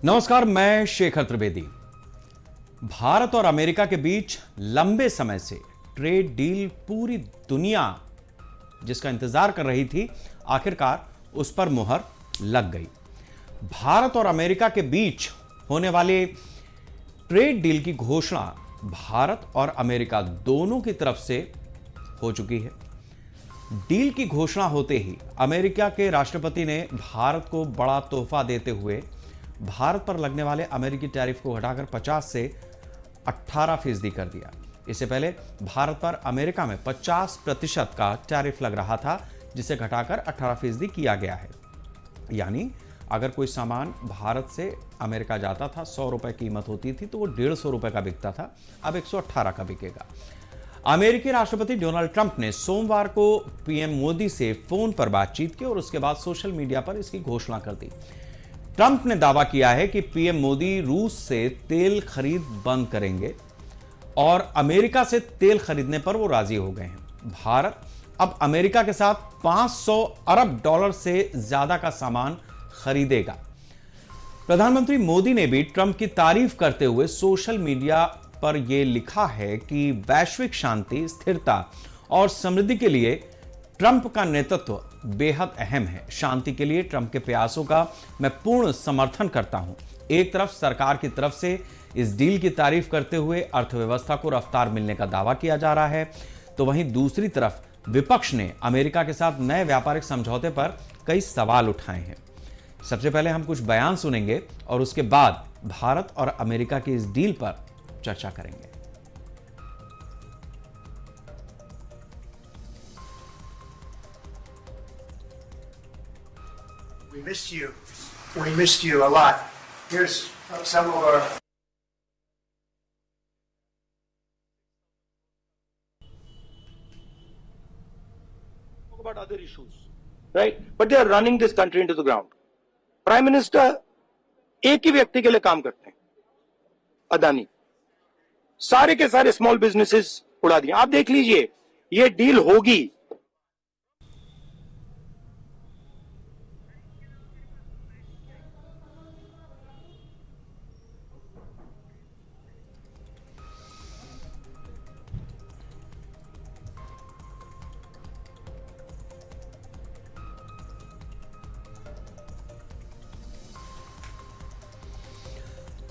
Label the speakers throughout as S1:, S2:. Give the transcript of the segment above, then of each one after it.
S1: नमस्कार, मैं शेखर त्रिवेदी। भारत और अमेरिका के बीच लंबे समय से ट्रेड डील पूरी दुनिया जिसका इंतजार कर रही थी, आखिरकार उस पर मुहर लग गई। भारत और अमेरिका के बीच होने वाले ट्रेड डील की घोषणा भारत और अमेरिका दोनों की तरफ से हो चुकी है। डील की घोषणा होते ही अमेरिका के राष्ट्रपति ने भारत को बड़ा तोहफा देते हुए भारत पर लगने वाले अमेरिकी टैरिफ को घटाकर 50 से 18% कर दिया। इससे पहले भारत पर अमेरिका में 50% का टैरिफ लग रहा था, जिसे घटाकर 18% किया गया है। यानी अगर कोई सामान भारत से अमेरिका जाता था, 100 रुपए कीमत होती थी, तो वो 150 रुपए का बिकता था, अब 118 का बिकेगा। अमेरिकी राष्ट्रपति डोनाल्ड ट्रंप ने सोमवार को पीएम मोदी से फोन पर बातचीत की और उसके बाद सोशल मीडिया पर इसकी घोषणा कर दी। ट्रंप ने दावा किया है कि पीएम मोदी रूस से तेल खरीद बंद करेंगे और अमेरिका से तेल खरीदने पर वो राजी हो गए हैं। भारत अब अमेरिका के साथ 500 अरब डॉलर से ज्यादा का सामान खरीदेगा। प्रधानमंत्री मोदी ने भी ट्रंप की तारीफ करते हुए सोशल मीडिया पर यह लिखा है कि वैश्विक शांति, स्थिरता और समृद्धि के लिए ट्रंप का नेतृत्व बेहद अहम है। शांति के लिए ट्रंप के प्रयासों का मैं पूर्ण समर्थन करता हूं। एक तरफ सरकार की तरफ से इस डील की तारीफ करते हुए अर्थव्यवस्था को रफ्तार मिलने का दावा किया जा रहा है, तो वहीं दूसरी तरफ विपक्ष ने अमेरिका के साथ नए व्यापारिक समझौते पर कई सवाल उठाए हैं। सबसे पहले हम कुछ बयान सुनेंगे और उसके बाद भारत और अमेरिका की इस डील पर चर्चा करेंगे।
S2: We missed you. We missed you a lot. Here's some of our.
S3: Talk about other issues, right? But they are running this country into the ground. Prime Minister एक ही व्यक्ति के लिए काम करते हैं, अदानी। सारे के सारे स्मॉल बिजनेसेस उड़ा दिए। आप देख लीजिए, ये डील होगी।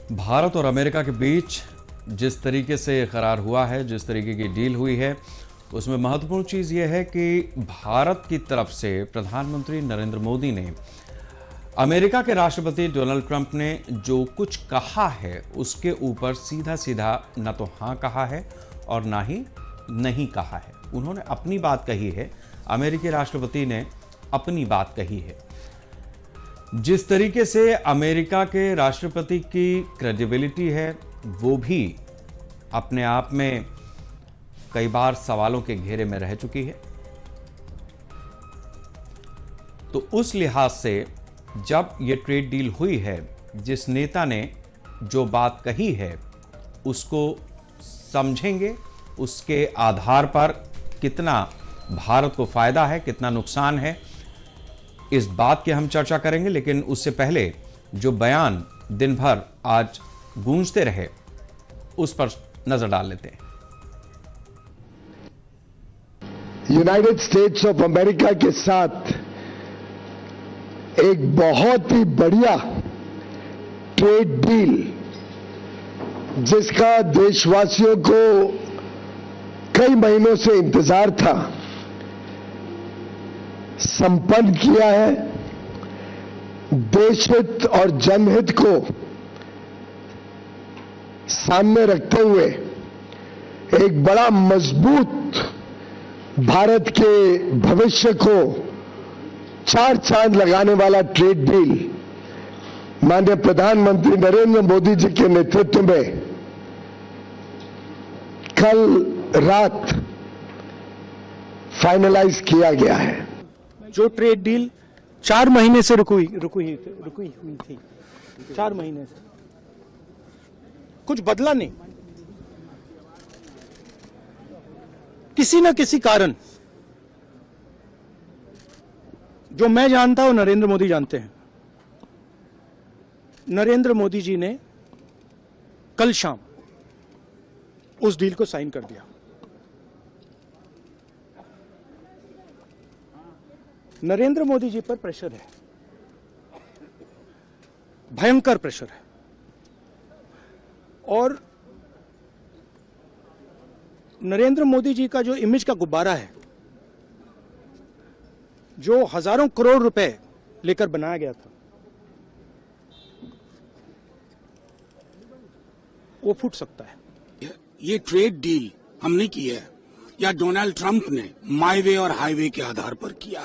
S1: भारत और अमेरिका के बीच जिस तरीके से करार हुआ है, जिस तरीके की डील हुई है, उसमें महत्वपूर्ण चीज़ यह है कि भारत की तरफ से प्रधानमंत्री नरेंद्र मोदी ने अमेरिका के राष्ट्रपति डोनाल्ड ट्रंप ने जो कुछ कहा है उसके ऊपर सीधा सीधा न तो हाँ कहा है और ना ही नहीं कहा है। उन्होंने अपनी बात कही है, अमेरिकी राष्ट्रपति ने अपनी बात कही है। जिस तरीके से अमेरिका के राष्ट्रपति की क्रेडिबिलिटी है, वो भी अपने आप में कई बार सवालों के घेरे में रह चुकी है। तो उस लिहाज से जब ये ट्रेड डील हुई है, जिस नेता ने जो बात कही है उसको समझेंगे, उसके आधार पर कितना भारत को फायदा है, कितना नुकसान है, इस बात की हम चर्चा करेंगे। लेकिन उससे पहले जो बयान दिन भर आज गूंजते रहे उस पर नजर डाल लेते हैं।
S4: यूनाइटेड स्टेट्स ऑफ अमेरिका के साथ एक बहुत ही बढ़िया ट्रेड डील, जिसका देशवासियों को कई महीनों से इंतजार था, संपन्न किया है। देशहित और जनहित को सामने रखते हुए एक बड़ा मजबूत भारत के भविष्य को चार चांद लगाने वाला ट्रेड डील माननीय प्रधानमंत्री नरेंद्र मोदी जी के नेतृत्व में कल रात फाइनलाइज किया गया है।
S3: जो ट्रेड डील 4 महीने से रुकी हुई थी, 4 महीने से कुछ बदला नहीं। किसी न किसी कारण, जो मैं जानता हूं नरेंद्र मोदी जानते हैं, नरेंद्र मोदी जी ने कल शाम उस डील को साइन कर दिया। नरेंद्र मोदी जी पर प्रेशर है, भयंकर प्रेशर है, और नरेंद्र मोदी जी का जो इमेज का गुब्बारा है, जो हजारों करोड़ रुपए लेकर बनाया गया था, वो फूट सकता है।
S5: ये ट्रेड डील हमने की है या डोनाल्ड ट्रंप ने माई वे और हाईवे के आधार पर किया?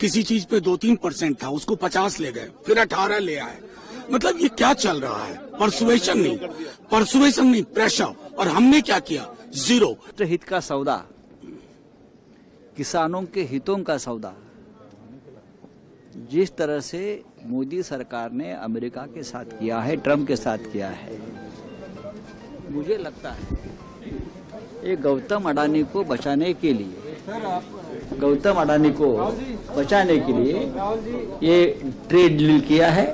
S5: किसी चीज पे 2-3% था, उसको 50 ले गए, फिर 18 ले आए। मतलब ये क्या चल रहा है? परसुएशन नहीं, प्रेशर। और हमने क्या किया? 0।
S6: हित का सौदा, किसानों के हितों का सौदा, जिस तरह से मोदी सरकार ने अमेरिका के साथ किया है, ट्रंप के साथ किया है, मुझे लगता है ये गौतम अडानी को बचाने के लिए ये ट्रेड डील किया है।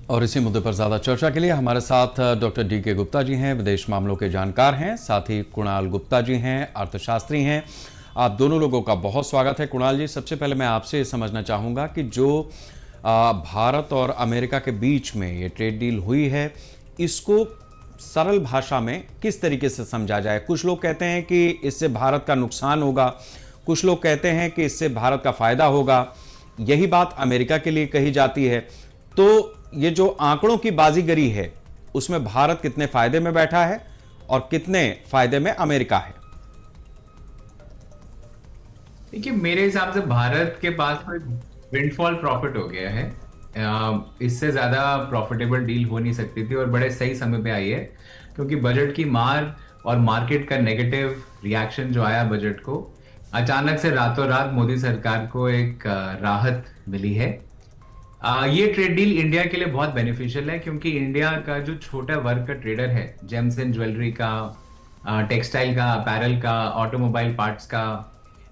S1: और इसी मुद्दे पर ज्यादा चर्चा के लिए हमारे साथ डॉक्टर डी.के. गुप्ता जी हैं, विदेश मामलों के जानकार हैं, साथ ही कुणाल गुप्ता जी हैं, अर्थशास्त्री हैं। आप दोनों लोगों का बहुत स्वागत है। कुणाल जी, सबसे पहले मैं आपसे समझना चाहूंगा कि जो भारत और अमेरिका के बीच में ये ट्रेड डील हुई है, इसको सरल भाषा में किस तरीके से समझा जाए? कुछ लोग कहते हैं कि इससे भारत का नुकसान होगा, कुछ लोग कहते हैं कि इससे भारत का फायदा होगा। यही बात अमेरिका के लिए कही जाती है। तो ये जो आंकड़ों की बाजीगरी है, उसमें भारत कितने फायदे में बैठा है और कितने फायदे में अमेरिका है?
S7: देखिए, मेरे हिसाब से भारत के पास कोई विंडफॉल प्रॉफिट हो गया है। इससे ज्यादा प्रॉफिटेबल डील हो नहीं सकती थी और बड़े सही समय पे आई है, क्योंकि बजट की मार और मार्केट का नेगेटिव रिएक्शन जो आया बजट को, अचानक से रातों रात मोदी सरकार को एक राहत मिली है। ये ट्रेड डील इंडिया के लिए बहुत बेनिफिशियल है, क्योंकि इंडिया का जो छोटा वर्ग का ट्रेडर है, जेम्स एंड ज्वेलरी का, टेक्सटाइल का, अपैरल का, ऑटोमोबाइल पार्ट्स का,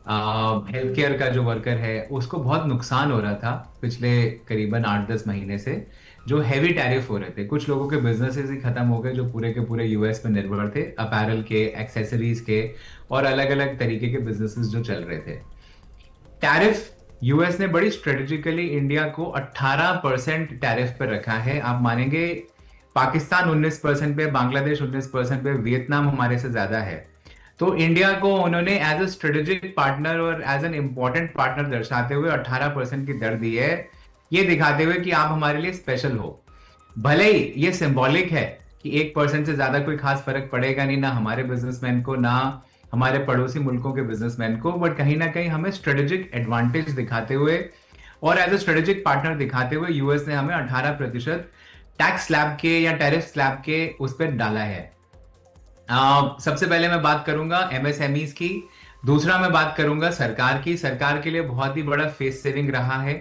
S7: हेल्थ केयर का जो वर्कर है, उसको बहुत नुकसान हो रहा था पिछले करीबन 8-10 महीने से, जो हैवी टैरिफ हो रहे थे। कुछ लोगों के बिजनेसेस ही खत्म हो गए जो पूरे के पूरे यूएस पे निर्भर थे, अपैरल के, एक्सेसरीज के और अलग अलग तरीके के बिजनेसेस जो चल रहे थे। टैरिफ यूएस ने बड़ी स्ट्रेटेजिकली इंडिया को 18% टैरिफ पर रखा है। आप मानेंगे, पाकिस्तान 19% पे, बांग्लादेश 19% पे, वियतनाम हमारे से ज्यादा है। तो इंडिया को उन्होंने एज अ स्ट्रेटेजिक पार्टनर और एज एन इंपॉर्टेंट पार्टनर दर्शाते हुए 18% की दर दी है, ये दिखाते हुए कि आप हमारे लिए स्पेशल हो। भले ही ये सिंबॉलिक है कि 1% से ज्यादा कोई खास फर्क पड़ेगा नहीं, ना हमारे बिजनेसमैन को, ना हमारे पड़ोसी मुल्कों के बिजनेसमैन को, बट कहीं ना कहीं हमें स्ट्रेटेजिक एडवांटेज दिखाते हुए और एज अ स्ट्रेटेजिक पार्टनर दिखाते हुए यूएस ने हमें 18% टैक्स स्लैब के या टैरिफ स्लैब के उस पर डाला है। सबसे पहले मैं बात करूंगा एमएसएमईज की, दूसरा मैं बात करूंगा सरकार की। सरकार के लिए बहुत ही बड़ा फेस सेविंग रहा है।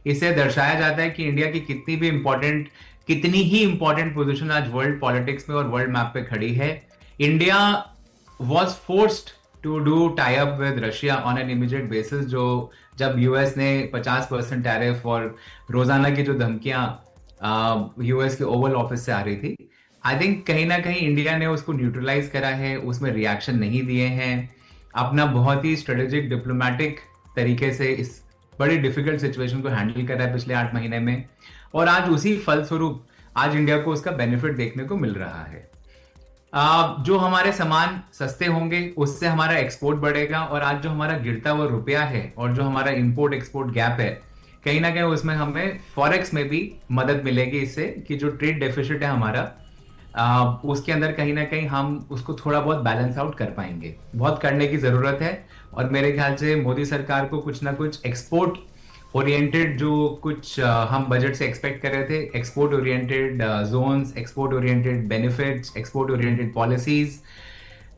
S7: इससे दर्शाया जाता है कि इंडिया की कितनी ही इंपॉर्टेंट पोजीशन आज वर्ल्ड पॉलिटिक्स में और वर्ल्ड मैप पे खड़ी है। India was forced to do tie up with Russia on an immediate basis, जो जब यूएस ने 50% टैरिफ और रोजाना की जो धमकियां यूएस के ओवल ऑफिस से आ रही थी, आई थिंक कहीं ना कहीं इंडिया ने उसको न्यूट्रलाइज करा है, उसमें रिएक्शन नहीं दिए हैं, अपना बहुत ही स्ट्रेटेजिक डिप्लोमेटिक तरीके से इस बड़ी डिफिकल्ट सिचुएशन को हैंडल करा है पिछले 8 महीने में, और आज उसी फलस्वरूप आज इंडिया को उसका बेनिफिट देखने को मिल रहा है। जो हमारे सामान सस्ते होंगे उससे हमारा एक्सपोर्ट बढ़ेगा, और आज जो हमारा गिरता हुआ रुपया है और जो हमारा इंपोर्ट एक्सपोर्ट गैप है, कहीं ना कहीं उसमें हमें फॉरेक्स में भी मदद मिलेगी इससे, कि जो ट्रेड डेफिसिट है हमारा, उसके अंदर कहीं ना कहीं हम उसको थोड़ा बहुत बैलेंस आउट कर पाएंगे। बहुत करने की जरूरत है, और मेरे ख्याल से मोदी सरकार को कुछ ना कुछ एक्सपोर्ट ओरिएंटेड, जो कुछ हम बजट से एक्सपेक्ट कर रहे थे, export oriented zones, export oriented benefits, export oriented policies,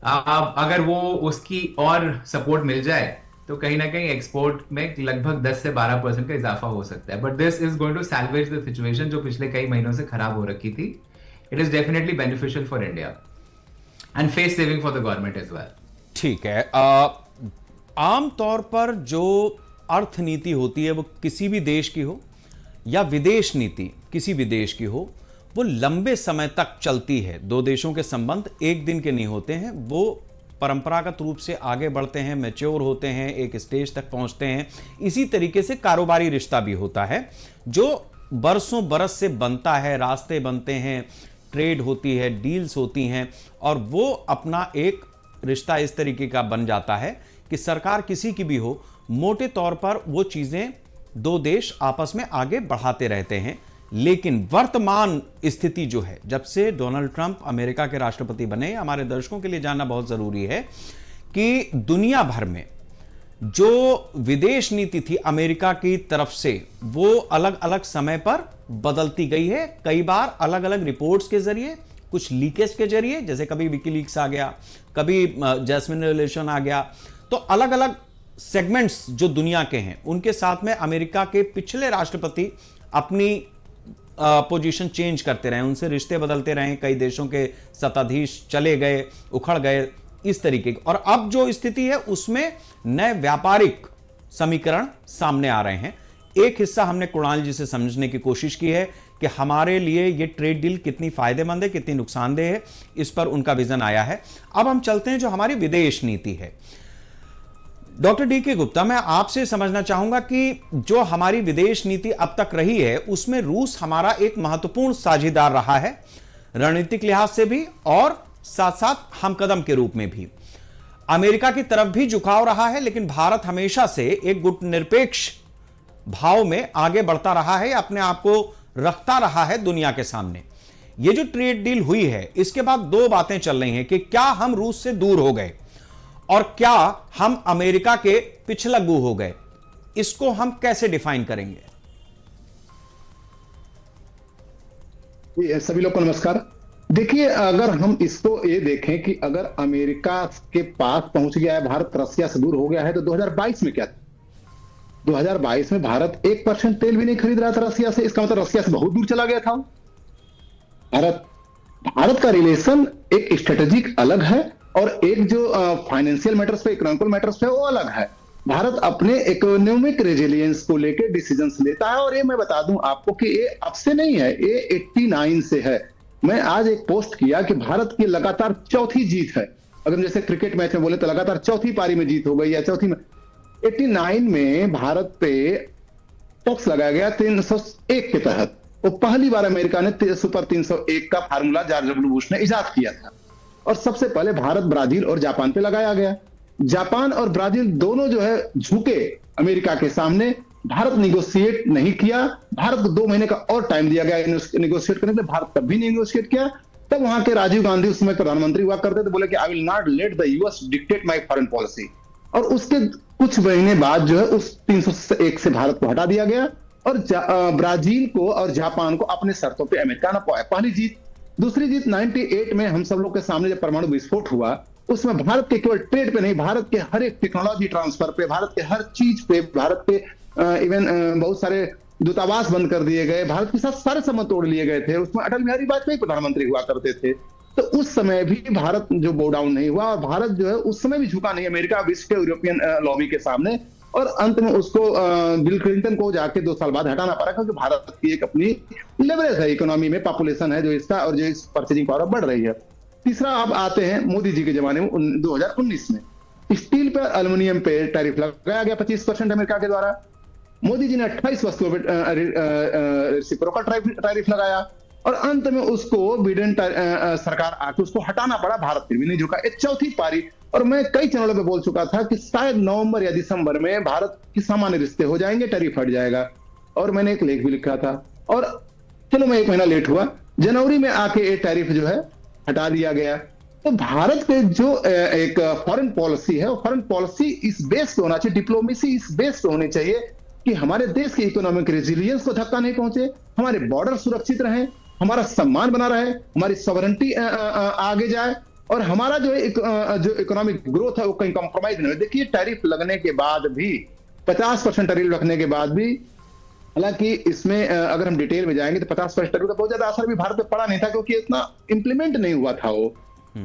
S7: अगर वो उसकी और सपोर्ट मिल जाए तो कहीं ना कहीं एक्सपोर्ट में लगभग 10 से 12% का इजाफा हो सकता है। But this is going to salvage the situation जो पिछले कई महीनों से खराब हो रखी थी। It is definitely beneficial for India and face saving for the government as well.
S1: ठीक है। आमतौर पर जो अर्थ नीति होती है, वो किसी भी देश की हो या विदेश नीति किसी भी देश की हो, वो लंबे समय तक चलती है। दो देशों के संबंध एक दिन के नहीं होते हैं, वो परंपरागत रूप से आगे बढ़ते हैं, मैच्योर होते हैं, एक स्टेज तक पहुंचते हैं। इसी तरीके से कारोबारी रिश्ता भी होता है जो बरसों बरस से बनता है, रास्ते बनते हैं, ट्रेड होती है, डील्स होती हैं, और वो अपना एक रिश्ता इस तरीके का बन जाता है कि सरकार किसी की भी हो, मोटे तौर पर वो चीजें दो देश आपस में आगे बढ़ाते रहते हैं। लेकिन वर्तमान स्थिति जो है, जब से डोनाल्ड ट्रंप अमेरिका के राष्ट्रपति बने, हमारे दर्शकों के लिए जानना बहुत जरूरी है कि दुनिया भर में जो विदेश नीति थी अमेरिका की तरफ से, वो अलग अलग समय पर बदलती गई है। कई बार अलग अलग रिपोर्ट्स के जरिए, कुछ लीकेज के जरिए, जैसे कभी विकीलीक्स आ गया, कभी जैस्मिन रेवलेशन आ गया। तो अलग अलग सेगमेंट्स जो दुनिया के हैं, उनके साथ में अमेरिका के पिछले राष्ट्रपति अपनी पोजीशन चेंज करते रहे, उनसे रिश्ते बदलते रहे, कई देशों के सत्ताधीश चले गए, उखड़ गए, इस तरीके की। और अब जो स्थिति है उसमें नए व्यापारिक समीकरण सामने आ रहे हैं। एक हिस्सा हमने कुणाल जी से समझने की कोशिश की है कि हमारे लिए ये ट्रेड डील कितनी फायदेमंद है, कितनी नुकसानदेह है, इस पर उनका विजन आया है। अब हम चलते हैं जो हमारी विदेश नीति है। Doctor DK. गुप्ता, मैं आपसे समझना चाहूंगा कि जो हमारी विदेश नीति अब तक रही है उसमें रूस हमारा एक महत्वपूर्ण साझेदार रहा है, रणनीतिक लिहाज से भी और साथ साथ हमकदम के रूप में भी। अमेरिका की तरफ भी झुकाव रहा है, लेकिन भारत हमेशा से एक गुटनिरपेक्ष भाव में आगे बढ़ता रहा है, अपने आप को रखता रहा है दुनिया के सामने। ये जो ट्रेड डील हुई है, इसके बाद दो बातें चल रही हैं कि क्या हम रूस से दूर हो गए और क्या हम अमेरिका के पिछलग्गू हो गए। इसको हम कैसे डिफाइन करेंगे?
S8: सभी लोग को नमस्कार। देखिए, अगर हम इसको ये देखें कि अगर अमेरिका के पास पहुंच गया है भारत, रसिया से दूर हो गया है, तो 2022 में क्या था? 2022 में भारत 1% तेल भी नहीं खरीद रहा था रसिया से। इसका मतलब रसिया से बहुत दूर चला गया था भारत का रिलेशन एक स्ट्रेटेजिक अलग है और एक जो फाइनेंशियल मैटर्स पे, इकोनॉमिकल मैटर्स पे वो अलग है। भारत अपने इकोनॉमिक रेजिलियंस को लेकर डिसीजंस लेता है, और ये मैं बता दूं आपको कि ये अब से नहीं है, ये 89 से है। मैं आज एक पोस्ट किया कि भारत की लगातार चौथी जीत है। अगर जैसे क्रिकेट मैच में बोले तो लगातार चौथी पारी में जीत हो गई या चौथी में। 89 में भारत पे टैक्स लगाया गया 301 के तहत। वो पहली बार अमेरिका ने सुपर 301 का फार्मूला जॉर्ज डब्ल्यू बुश ने इजाद किया था, और सबसे पहले भारत, ब्राजील और जापान पे लगाया गया। जापान और ब्राजील दोनों जो है झुके अमेरिका के सामने। भारत निगोशिएट नहीं किया। भारत को 2 महीने का और टाइम दिया गया निगोशिएट करने के लिए। भारत तब भी निगोशिएट किया। तब वहां के राजीव गांधी उस समय प्रधानमंत्री हुआ करते थे, बोले कि I will not let the US dictate my foreign policy. और उसके कुछ महीने बाद जो है उस 301 से भारत को हटा दिया गया और ब्राजील को और जापान को अपने शर्तों पे अमेरिका ने पाया। पहली जीत। दूसरी जीत 98 में हम सब लोग के सामने जब परमाणु विस्फोट हुआ, उसमें भारत के केवल ट्रेड पे नहीं, भारत के हर एक टेक्नोलॉजी ट्रांसफर पे, भारत के हर चीज पे, भारत के इवन बहुत सारे दूतावास बंद कर दिए गए, भारत के साथ सारे संबंध तोड़ लिए गए थे। उसमें अटल बिहारी वाजपेयी प्रधानमंत्री हुआ करते थे। तो उस समय भी भारत जो बो डाउन नहीं हुआ, और भारत जो है उस समय भी झुका नहीं अमेरिका, विश्व के यूरोपियन लॉबी के सामने। और अंत में उसको बिल क्लिंटन को जाके 2 साल बाद हटाना पड़ा, क्योंकि भारत की एक अपनी लेवरेज है इकोनॉमी में, पॉपुलेशन है जो इसका, और जो इस परचेजिंग पावर बढ़ रही है। तीसरा अब आते हैं मोदी जी के जमाने में 2019 में स्टील पर, एल्युमिनियम पे टैरिफ लगाया गया 25% अमेरिका के द्वारा। मोदी जी ने 28 वस्तुओं पर रेसिप्रोकल टैरिफ लगाया, और अंत में उसको बिडेन सरकार आके उसको हटाना पड़ा। भारत फिर भी नहीं झुका। एक चौथी पारी, और मैं कई चैनलों पे बोल चुका था कि शायद नवंबर या दिसंबर में भारत की सामान्य रिश्ते हो जाएंगे, टैरिफ हट जाएगा। और मैंने एक लेख भी लिखा था, और चलो मैं 1 महीना लेट हुआ, जनवरी में आके ये टैरिफ जो है हटा दिया गया। तो भारत के जो एक फॉरेन पॉलिसी है, वो फॉरेन पॉलिसी इस बेस पे होना चाहिए, डिप्लोमेसी इस बेस पे होनी चाहिए कि हमारे देश के इकोनॉमिक रेजिलियंस को धक्का नहीं पहुंचे, हमारे बॉर्डर सुरक्षित रहे, हमारा सम्मान बना रहे, हमारी सॉवरेंटी आगे जाए, और हमारा जो इकोनॉमिक ग्रोथ है वो कहीं कॉम्प्रोमाइज नहीं हो। देखिए, टैरिफ लगने के बाद भी, 50% टैरिफ लगने के बाद भी, हालांकि इसमें अगर हम डिटेल में जाएंगे तो 50% टैरिफ का बहुत ज्यादा असर भी भारत पे पड़ा नहीं था, क्योंकि इतना इंप्लीमेंट नहीं हुआ था वो।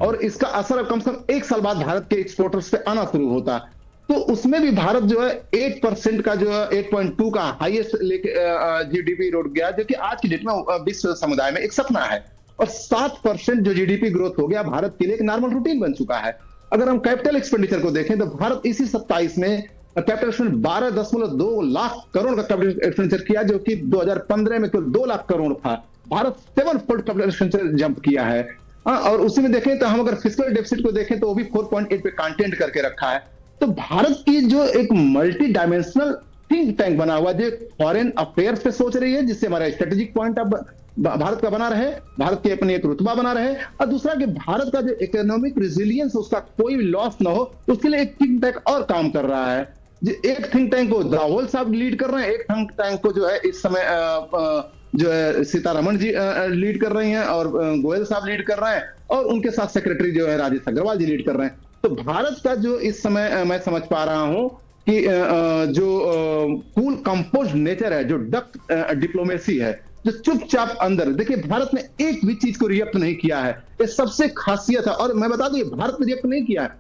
S8: और इसका असर अब कम से कम 1 साल बाद भारत के एक्सपोर्टर्स पे आना शुरू होता। तो उसमें भी भारत जो है 8% का जो है 8.2 का हाईएस्ट लेके जीडीपी रोड गया, जो कि आज की डेट में विश्व समुदाय में एक सपना है। और 7% जो जीडीपी ग्रोथ हो गया भारत के लिए एक नॉर्मल रूटीन बन चुका है। अगर हम कैपिटल एक्सपेंडिचर को देखें तो भारत इसी 27 में कैपिटल एक्सपेंडिचर 12.2 लाख करोड़ का कैपिटल एक्सपेंडिचर किया, जो कि 2015 में केवल 2 लाख करोड़ था। Bharat 7-fold capital expenditure jump किया है। और उसी में देखें तो हम अगर फिस्कल डेफिसिट को देखें तो वो भी 4.8 पे कंटेंट करके रखा है। तो भारत की जो एक मल्टी डायमेंशनल थिंक टैंक बना हुआ, जो फॉरेन अफेयर्स पे सोच रही है, जिससे हमारा स्ट्रेटेजिक पॉइंट अब भारत का बना रहे, भारत की अपनी एक रुतबा बना रहे, और दूसरा कि भारत का जो इकोनॉमिक रेजिलियंस उसका कोई लॉस ना हो, उसके लिए एक थिंक टैंक और काम कर रहा है। एक थिंक टैंक को राहुल साहब लीड कर रहे हैं, एक थिंक टैंक को जो है इस समय जो है सीतारमण जी लीड कर रही हैं, और गोयल साहब लीड कर रहे हैं, और उनके साथ सेक्रेटरी जो है राजेश अग्रवाल जी लीड कर रहे हैं। तो भारत का जो इस समय मैं समझ पा रहा हूं कि जो कूल कंपोज नेचर है, जो डक डिप्लोमेसी है, जो चुपचाप अंदर, देखिए भारत ने एक भी चीज को रिएक्ट नहीं किया है, ये सबसे खासियत है। और मैं बता दूं, भारत ने रिएक्ट नहीं किया है,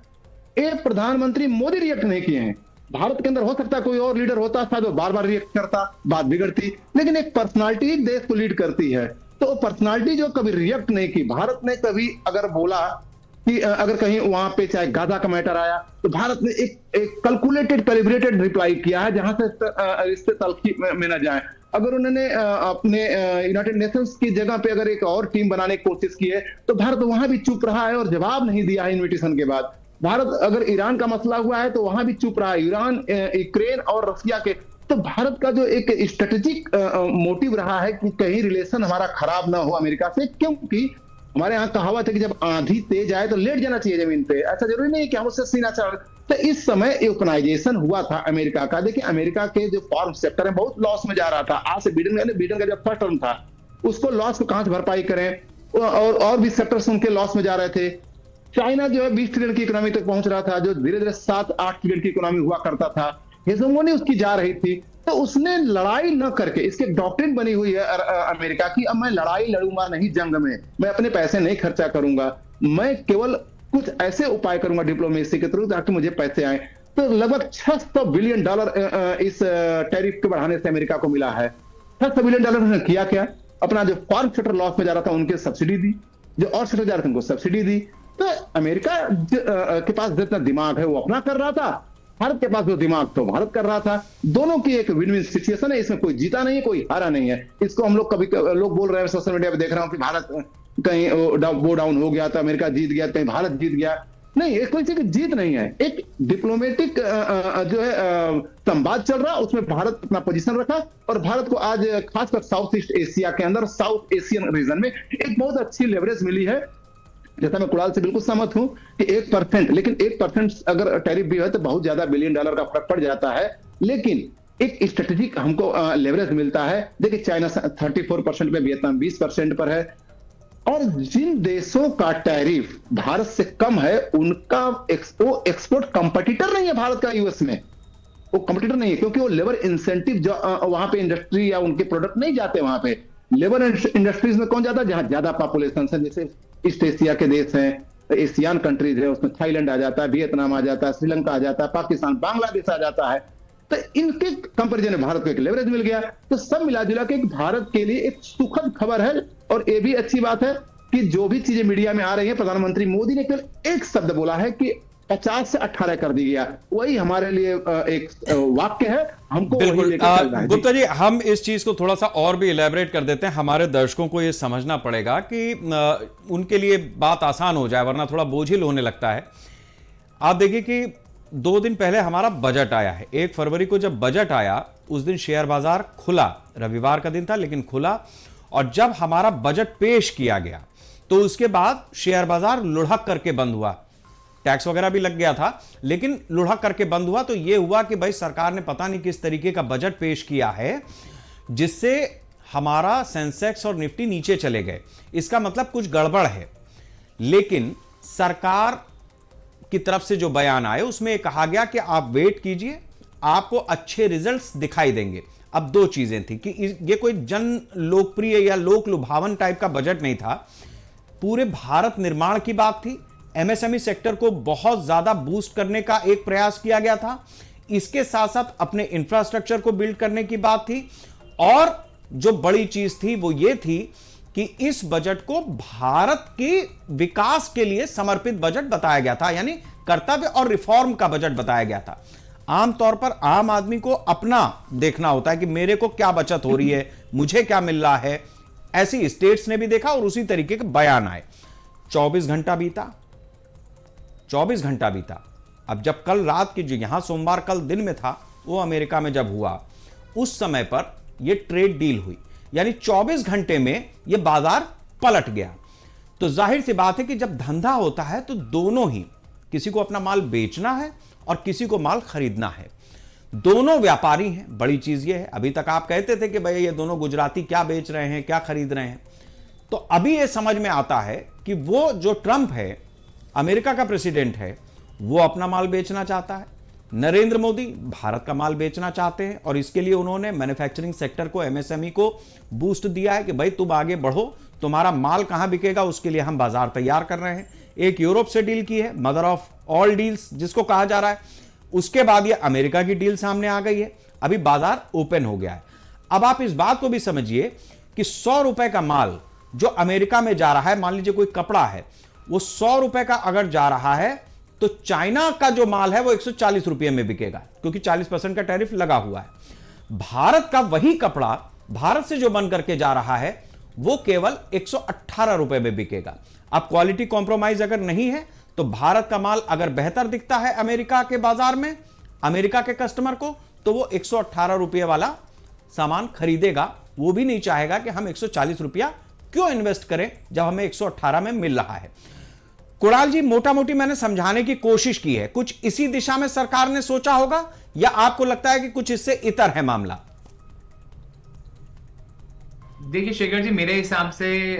S8: ये प्रधानमंत्री मोदी रिएक्ट नहीं किए हैं। भारत के अंदर हो सकता है कोई और लीडर होता था जो बार बार रिएक्ट करता, बात बिगड़ती, लेकिन एक पर्सनालिटी देश को लीड करती है। तो पर्सनालिटी जो कभी रिएक्ट नहीं की, भारत ने कभी अगर बोला कि अगर कहीं वहां पे चाहे गाजा का मैटर आया, तो भारत ने एक कैलकुलेटेड कैलिब्रेटेड रिप्लाई किया है, जहां से रिश्ते तल्खी में न जाए। अगर उन्होंने अपने यूनाइटेड नेशंस की जगह पे अगर एक और टीम बनाने की कोशिश की है, तो भारत वहां भी चुप रहा है और जवाब नहीं दिया है इन्विटेशन के बाद। भारत अगर ईरान का मसला हुआ है तो वहां भी चुप रहा है, ईरान, यूक्रेन और रशिया के। तो भारत का जो एक स्ट्रेटेजिक मोटिव रहा है कि कहीं रिलेशन हमारा खराब ना हो अमेरिका से, क्योंकि हमारे यहाँ कहावत है कि जब आंधी तेज आए तो लेट जाना चाहिए जमीन पे। ऐसा जरूरी नहीं कि हम उससे सीना चढ़। तो इस समय यूक्रेनाइजेशन हुआ था अमेरिका का। देखिए अमेरिका के जो फॉर्म सेक्टर है बहुत लॉस में जा रहा था। आज से बिडेन का जब फर्स्ट टर्म था, उसको लॉस को कहां से भरपाई करें, और भी सेक्टर्स उनके लॉस में जा रहे थे। चाइना जो है 20 ट्रिलियन की इकोनॉमी तक पहुंच रहा था, जो धीरे धीरे 7-8 ट्रिलियन की इकोनॉमी हुआ करता था। हेजेमोनी उसकी जा रही थी, तो उसने लड़ाई न करके, इसकी डॉक्ट्रिन बनी हुई है अमेरिका की, अब मैं लड़ाई लड़ूंगा नहीं जंग में, मैं अपने पैसे नहीं खर्चा करूंगा, मैं केवल कुछ ऐसे उपाय करूंगा डिप्लोमेसी के थ्रू ताकि मुझे पैसे आए। तो लगभग $600 बिलियन इस टैरिफ के बढ़ाने से अमेरिका को मिला है। $600 बिलियन उसने किया क्या? अपना जो फार्म सेक्टर लॉस में जा रहा था उनके सब्सिडी दी, जो और सेक्टर जा रहे थे उनको सब्सिडी दी। तो अमेरिका के पास जितना दिमाग है वो अपना कर रहा था, भारत के पास जो दिमाग तो भारत कर रहा था। दोनों की एक विन विन सिचुएशन है, इसमें कोई जीता नहीं है, कोई हारा नहीं है। इसको हम लोग कभी लोग बोल रहे हैं सोशल मीडिया पे, देख रहा हूं कि भारत कहीं वो डाउन हो गया तो अमेरिका जीत गया, कहीं भारत जीत गया। नहीं, एक कोई चीज जीत नहीं है, एक डिप्लोमेटिक जो है संवाद चल रहा, उसमें भारत अपना पोजीशन रखा, और भारत को आज खासकर साउथ ईस्ट एशिया के अंदर, साउथ एशियन रीजन में एक बहुत अच्छी लेवरेज मिली है। जैसा मैं कुणाल से बिल्कुल सहमत हूं कि 1%, लेकिन 1% अगर टैरिफ भी है तो बहुत ज्यादा $1 बिलियन का फर्क पड़ जाता है। लेकिन एक स्ट्रेटेजिक हमको लेवरेज मिलता है। देखिए चाइना 34% पे, वियतनाम 20% पर है, और जिन देशों का टैरिफ भारत से कम है उनका वो एक्सपोर्ट कंपटीटर नहीं है भारत का यूएस में, वो कंपटीटर नहीं है, क्योंकि वो लेबर इंसेंटिव जो वहां पे इंडस्ट्री या उनके प्रोडक्ट नहीं जाते वहां पे। लेबर इंडस्ट्रीज में कौन जाता है? जहां ज्यादा पॉपुलेशन है, जैसे ईस्ट एशिया के देश हैं, एशियन कंट्रीज है, उसमें थाईलैंड आ जाता है, वियतनाम आ जाता है, श्रीलंका आ जाता है, पाकिस्तान, बांग्लादेश आ जाता है। तो इनके कंपेरिजन में भारत को एक लेवरेज मिल गया। तो सब मिला जुला के भारत के लिए एक सुखद खबर है। और ये भी अच्छी बात है कि जो भी चीजें मीडिया में आ रही है, प्रधानमंत्री मोदी ने केवल एक शब्द बोला है कि 50 से 18 कर दी गया, वही हमारे लिए एक वाक्य है, हमको वही लेकर चलना है।
S1: गुप्ता जी, हम इस चीज को थोड़ा सा और भी इलैबोरेट कर देते हैं। हमारे दर्शकों को यह समझना पड़ेगा कि उनके लिए बात आसान हो जाए, वरना थोड़ा बोझिल होने लगता है। आप देखिए कि 2 दिन पहले हमारा बजट आया है। 1 फरवरी को जब बजट आया उस दिन शेयर बाजार खुला, रविवार का दिन था लेकिन खुला, और जब हमारा बजट पेश किया गया तो उसके बाद शेयर बाजार लुढ़क करके बंद हुआ। टैक्स वगैरह भी लग गया था, लेकिन लुढ़क करके बंद हुआ। तो यह हुआ कि भाई सरकार ने पता नहीं किस तरीके का बजट पेश किया है, जिससे हमारा सेंसेक्स और निफ्टी नीचे चले गए। इसका मतलब कुछ गड़बड़ है। लेकिन सरकार की तरफ से जो बयान आए उसमें कहा गया कि आप वेट कीजिए, आपको अच्छे रिजल्ट्स दिखाई देंगे। अब 2 चीजें थी कि ये कोई जन लोकप्रिय या लोक लुभावन टाइप का बजट नहीं था, पूरे भारत निर्माण की बात थी, एमएसएमई सेक्टर को बहुत ज्यादा बूस्ट करने का एक प्रयास किया गया था। इसके साथ साथ अपने इंफ्रास्ट्रक्चर को बिल्ड करने की बात थी, और जो बड़ी चीज थी वो ये थी कि इस बजट को भारत के विकास के लिए समर्पित बजट बताया गया था, यानी कर्तव्य और रिफॉर्म का बजट बताया गया था। आमतौर पर आम आदमी को अपना देखना होता है कि मेरे को क्या बचत हो रही है, मुझे क्या मिल रहा है। ऐसी स्टेट्स ने भी देखा और उसी तरीके के बयान आए। 24 घंटा बीता, 24 घंटा बीता। अब जब कल रात की, जो यहां सोमवार कल दिन में था, वो अमेरिका में जब हुआ, उस समय पर यह ट्रेड डील हुई, यानी 24 घंटे में यह बाजार पलट गया। तो जाहिर सी बात है कि जब धंधा होता है तो दोनों ही, किसी को अपना माल बेचना है और किसी को माल खरीदना है, दोनों व्यापारी हैं। बड़ी चीज यह है, अभी तक आप कहते थे कि भाई ये दोनों गुजराती क्या बेच रहे हैं, क्या खरीद रहे हैं, तो अभी यह समझ में आता है कि वो जो ट्रंप है, अमेरिका का प्रेसिडेंट है, वो अपना माल बेचना चाहता है, नरेंद्र मोदी भारत का माल बेचना चाहते हैं, और इसके लिए उन्होंने मैन्युफैक्चरिंग सेक्टर को, एमएसएमई को बूस्ट दिया है कि भाई तुम आगे बढ़ो, तुम्हारा माल कहां बिकेगा उसके लिए हम बाजार तैयार कर रहे हैं। एक यूरोप से डील की है, मदर ऑफ ऑल डील्स जिसको कहा जा रहा है। उसके बाद ये अमेरिका की डील सामने आ गई है, अभी बाजार ओपन हो गया है। अब आप इस बात को भी समझिए कि 100 रुपए का माल जो अमेरिका में जा रहा है, मान लीजिए कोई कपड़ा है, वो 100 रुपए का अगर जा रहा है, तो चाइना का जो माल है वो 140 रुपए में बिकेगा, क्योंकि 40% का टैरिफ लगा हुआ है। भारत का वही कपड़ा भारत से जो बन करके जा रहा है वो केवल 118 रुपए में बिकेगा। अब क्वालिटी कॉम्प्रोमाइज अगर नहीं है तो भारत का माल अगर बेहतर दिखता है अमेरिका के बाजार में, अमेरिका के कस्टमर को, तो वो 118 रुपए वाला सामान खरीदेगा। वो भी नहीं चाहेगा कि हम 140 रुपया क्यों इन्वेस्ट करें जब हमें 118 में मिल रहा है। कुणाल जी, मोटा मोटी मैंने समझाने की कोशिश की है, कुछ इसी दिशा में सरकार ने सोचा होगा, या आपको लगता है कि कुछ इससे इतर है मामला?
S7: देखिए शेखर जी, मेरे हिसाब से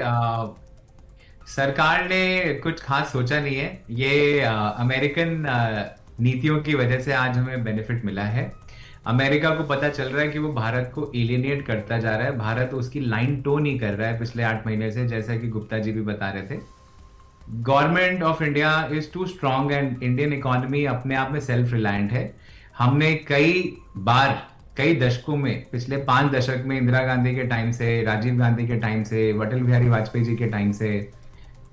S7: सरकार ने कुछ खास सोचा नहीं है। ये अमेरिकन नीतियों की वजह से आज हमें बेनिफिट मिला है। अमेरिका को पता चल रहा है कि वो भारत को एलियनेट करता जा रहा है, भारत उसकी लाइन टो नहीं कर रहा है पिछले 8 महीने से, जैसा कि गुप्ता जी भी बता रहे थे। Government of India is too strong and Indian economy अपने आप में सेल्फ रिलायंट है। हमने कई दशकों में, पिछले 5 दशक में, इंदिरा गांधी के टाइम से, राजीव गांधी के टाइम से, अटल बिहारी वाजपेयी जी के टाइम से,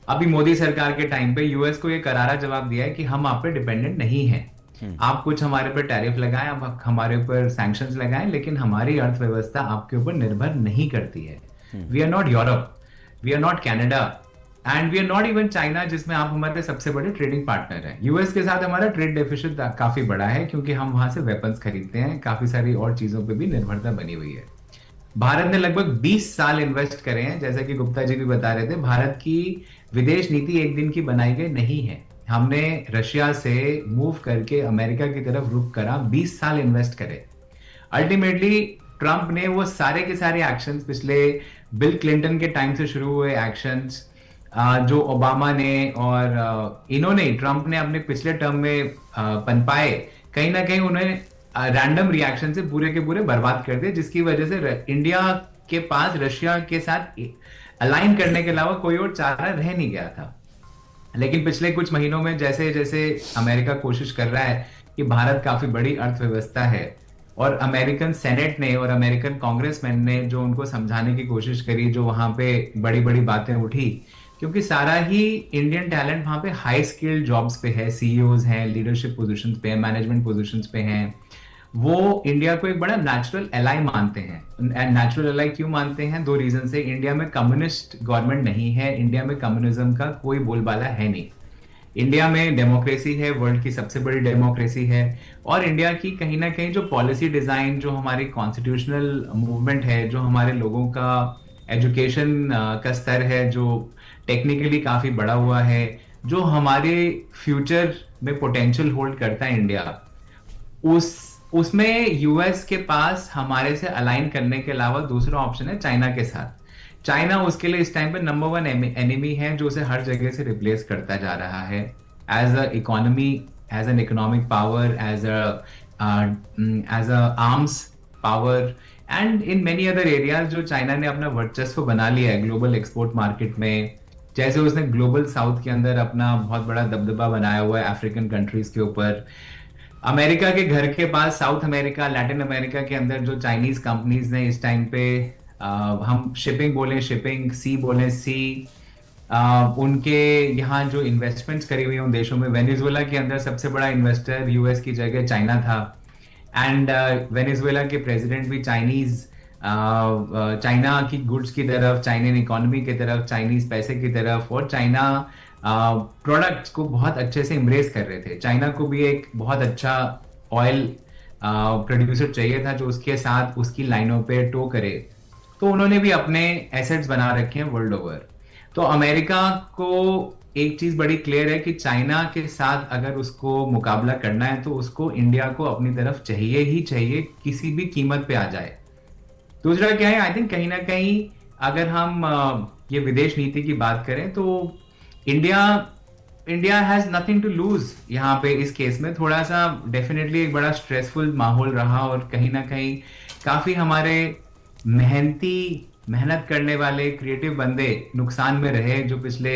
S7: अभी मोदी सरकार के टाइम पे यूएस को ये करारा जवाब दिया है कि हम आप पे डिपेंडेंट नहीं हैं। आप कुछ हमारे पर टैरिफ लगाएं, आप हमारे ऊपर सैंक्शंस लगाएं, लेकिन हमारी अर्थव्यवस्था आपके ऊपर निर्भर नहीं करती है। We are not Europe, we are not Canada, and we are not even China, जिसमें आप हमारे सबसे बड़े ट्रेडिंग पार्टनर हैं। यूएस के साथ हमारा ट्रेड डेफिसिट काफी बड़ा है, क्योंकि हम वहां से वेपन्स खरीदते हैं, काफी सारी और चीजों पे भी निर्भरता बनी हुई है। भारत ने लगभग 20 साल इन्वेस्ट करे हैं, जैसा कि गुप्ता जी भी बता रहे थे। भारत की विदेश नीति एक दिन की बनाई गई नहीं है। हमने रशिया से मूव करके अमेरिका की तरफ रुख करा, 20 साल इन्वेस्ट करे। अल्टीमेटली ट्रंप ने वो सारे के सारे एक्शंस, पिछले बिल क्लिंटन के टाइम से शुरू हुए एक्शंस, जो ओबामा ने और इन्होंने, ट्रंप ने अपने पिछले टर्म में पनपाए, कहीं ना कहीं उन्हें रैंडम रिएक्शन से पूरे के पूरे बर्बाद कर दिए, जिसकी वजह से इंडिया के पास रशिया के साथ अलाइन करने के अलावा कोई और चारा रह नहीं गया था। लेकिन पिछले कुछ महीनों में जैसे जैसे अमेरिका कोशिश कर रहा है कि भारत काफी बड़ी अर्थव्यवस्था है, और अमेरिकन सेनेट ने और अमेरिकन कांग्रेसमैन ने जो उनको समझाने की कोशिश करी, जो वहां पे बड़ी बड़ी बातें उठी, क्योंकि सारा ही इंडियन टैलेंट वहां पे हाई स्किल्ड जॉब्स पे है, सीईओज हैं, लीडरशिप पोजीशंस पे हैं, मैनेजमेंट पोजीशंस पे हैं, वो इंडिया को एक बड़ा नेचुरल एलाई मानते हैं। नेचुरल एलाई क्यों मानते हैं? 2 रीजन से। इंडिया में कम्युनिस्ट गवर्नमेंट नहीं है, इंडिया में कम्युनिज्म का कोई बोलबाला है नहीं। इंडिया में डेमोक्रेसी है, वर्ल्ड की सबसे बड़ी डेमोक्रेसी है, और इंडिया की कहीं ना कहीं जो पॉलिसी डिजाइन, जो हमारी कॉन्स्टिट्यूशनल मूवमेंट है, जो हमारे लोगों का एजुकेशन का स्तर है, जो टेक्निकली काफी बड़ा हुआ है, जो हमारे फ्यूचर में पोटेंशियल होल्ड करता है इंडिया, उसमें यूएस के पास हमारे से अलाइन करने के अलावा दूसरा ऑप्शन है चाइना के साथ। चाइना उसके लिए इस टाइम पे नंबर 1 एनिमी है, जो उसे हर जगह से रिप्लेस करता जा रहा है as a economy, as an economic power, as a arms power, and in many other areas जो चाइना ने अपना वर्चस्व बना लिया है ग्लोबल एक्सपोर्ट मार्केट में, जैसे उसने ग्लोबल साउथ के अंदर अपना बहुत बड़ा दबदबा बनाया हुआ है अफ्रीकन कंट्रीज के ऊपर, अमेरिका के घर के पास साउथ अमेरिका, लैटिन अमेरिका के अंदर जो चाइनीज कंपनीज ने इस टाइम पे हम शिपिंग बोले शिपिंग, सी बोले सी, उनके यहाँ जो इन्वेस्टमेंट्स करी हुई हैं उन देशों में, वेनेजुएला के अंदर सबसे बड़ा इन्वेस्टर यूएस की जगह चाइना था, एंड वेनेजुएला के प्रेसिडेंट भी चाइना की गुड्स की तरफ, चाइनीन इकोनॉमी की तरफ, चाइनीज पैसे की तरफ और चाइना प्रोडक्ट्स को बहुत अच्छे से इम्ब्रेस कर रहे थे। चाइना को भी एक बहुत अच्छा ऑयल प्रोड्यूसर चाहिए था जो उसके साथ उसकी लाइनों पे टो करे, तो उन्होंने भी अपने एसेट्स बना रखे हैं वर्ल्ड ओवर। तो अमेरिका को एक चीज बड़ी क्लियर है कि चाइना के साथ अगर उसको मुकाबला करना है तो उसको इंडिया को अपनी तरफ चाहिए ही चाहिए, किसी भी कीमत पे आ जाए। दूसरा क्या है, आई थिंक कहीं ना कहीं अगर हम ये विदेश नीति की बात करें तो India has nothing to lose यहाँ पे। इस केस में थोड़ा सा डेफिनेटली एक बड़ा स्ट्रेसफुल माहौल रहा और कहीं ना कहीं काफी हमारे मेहनत करने वाले क्रिएटिव बंदे नुकसान में रहे, जो पिछले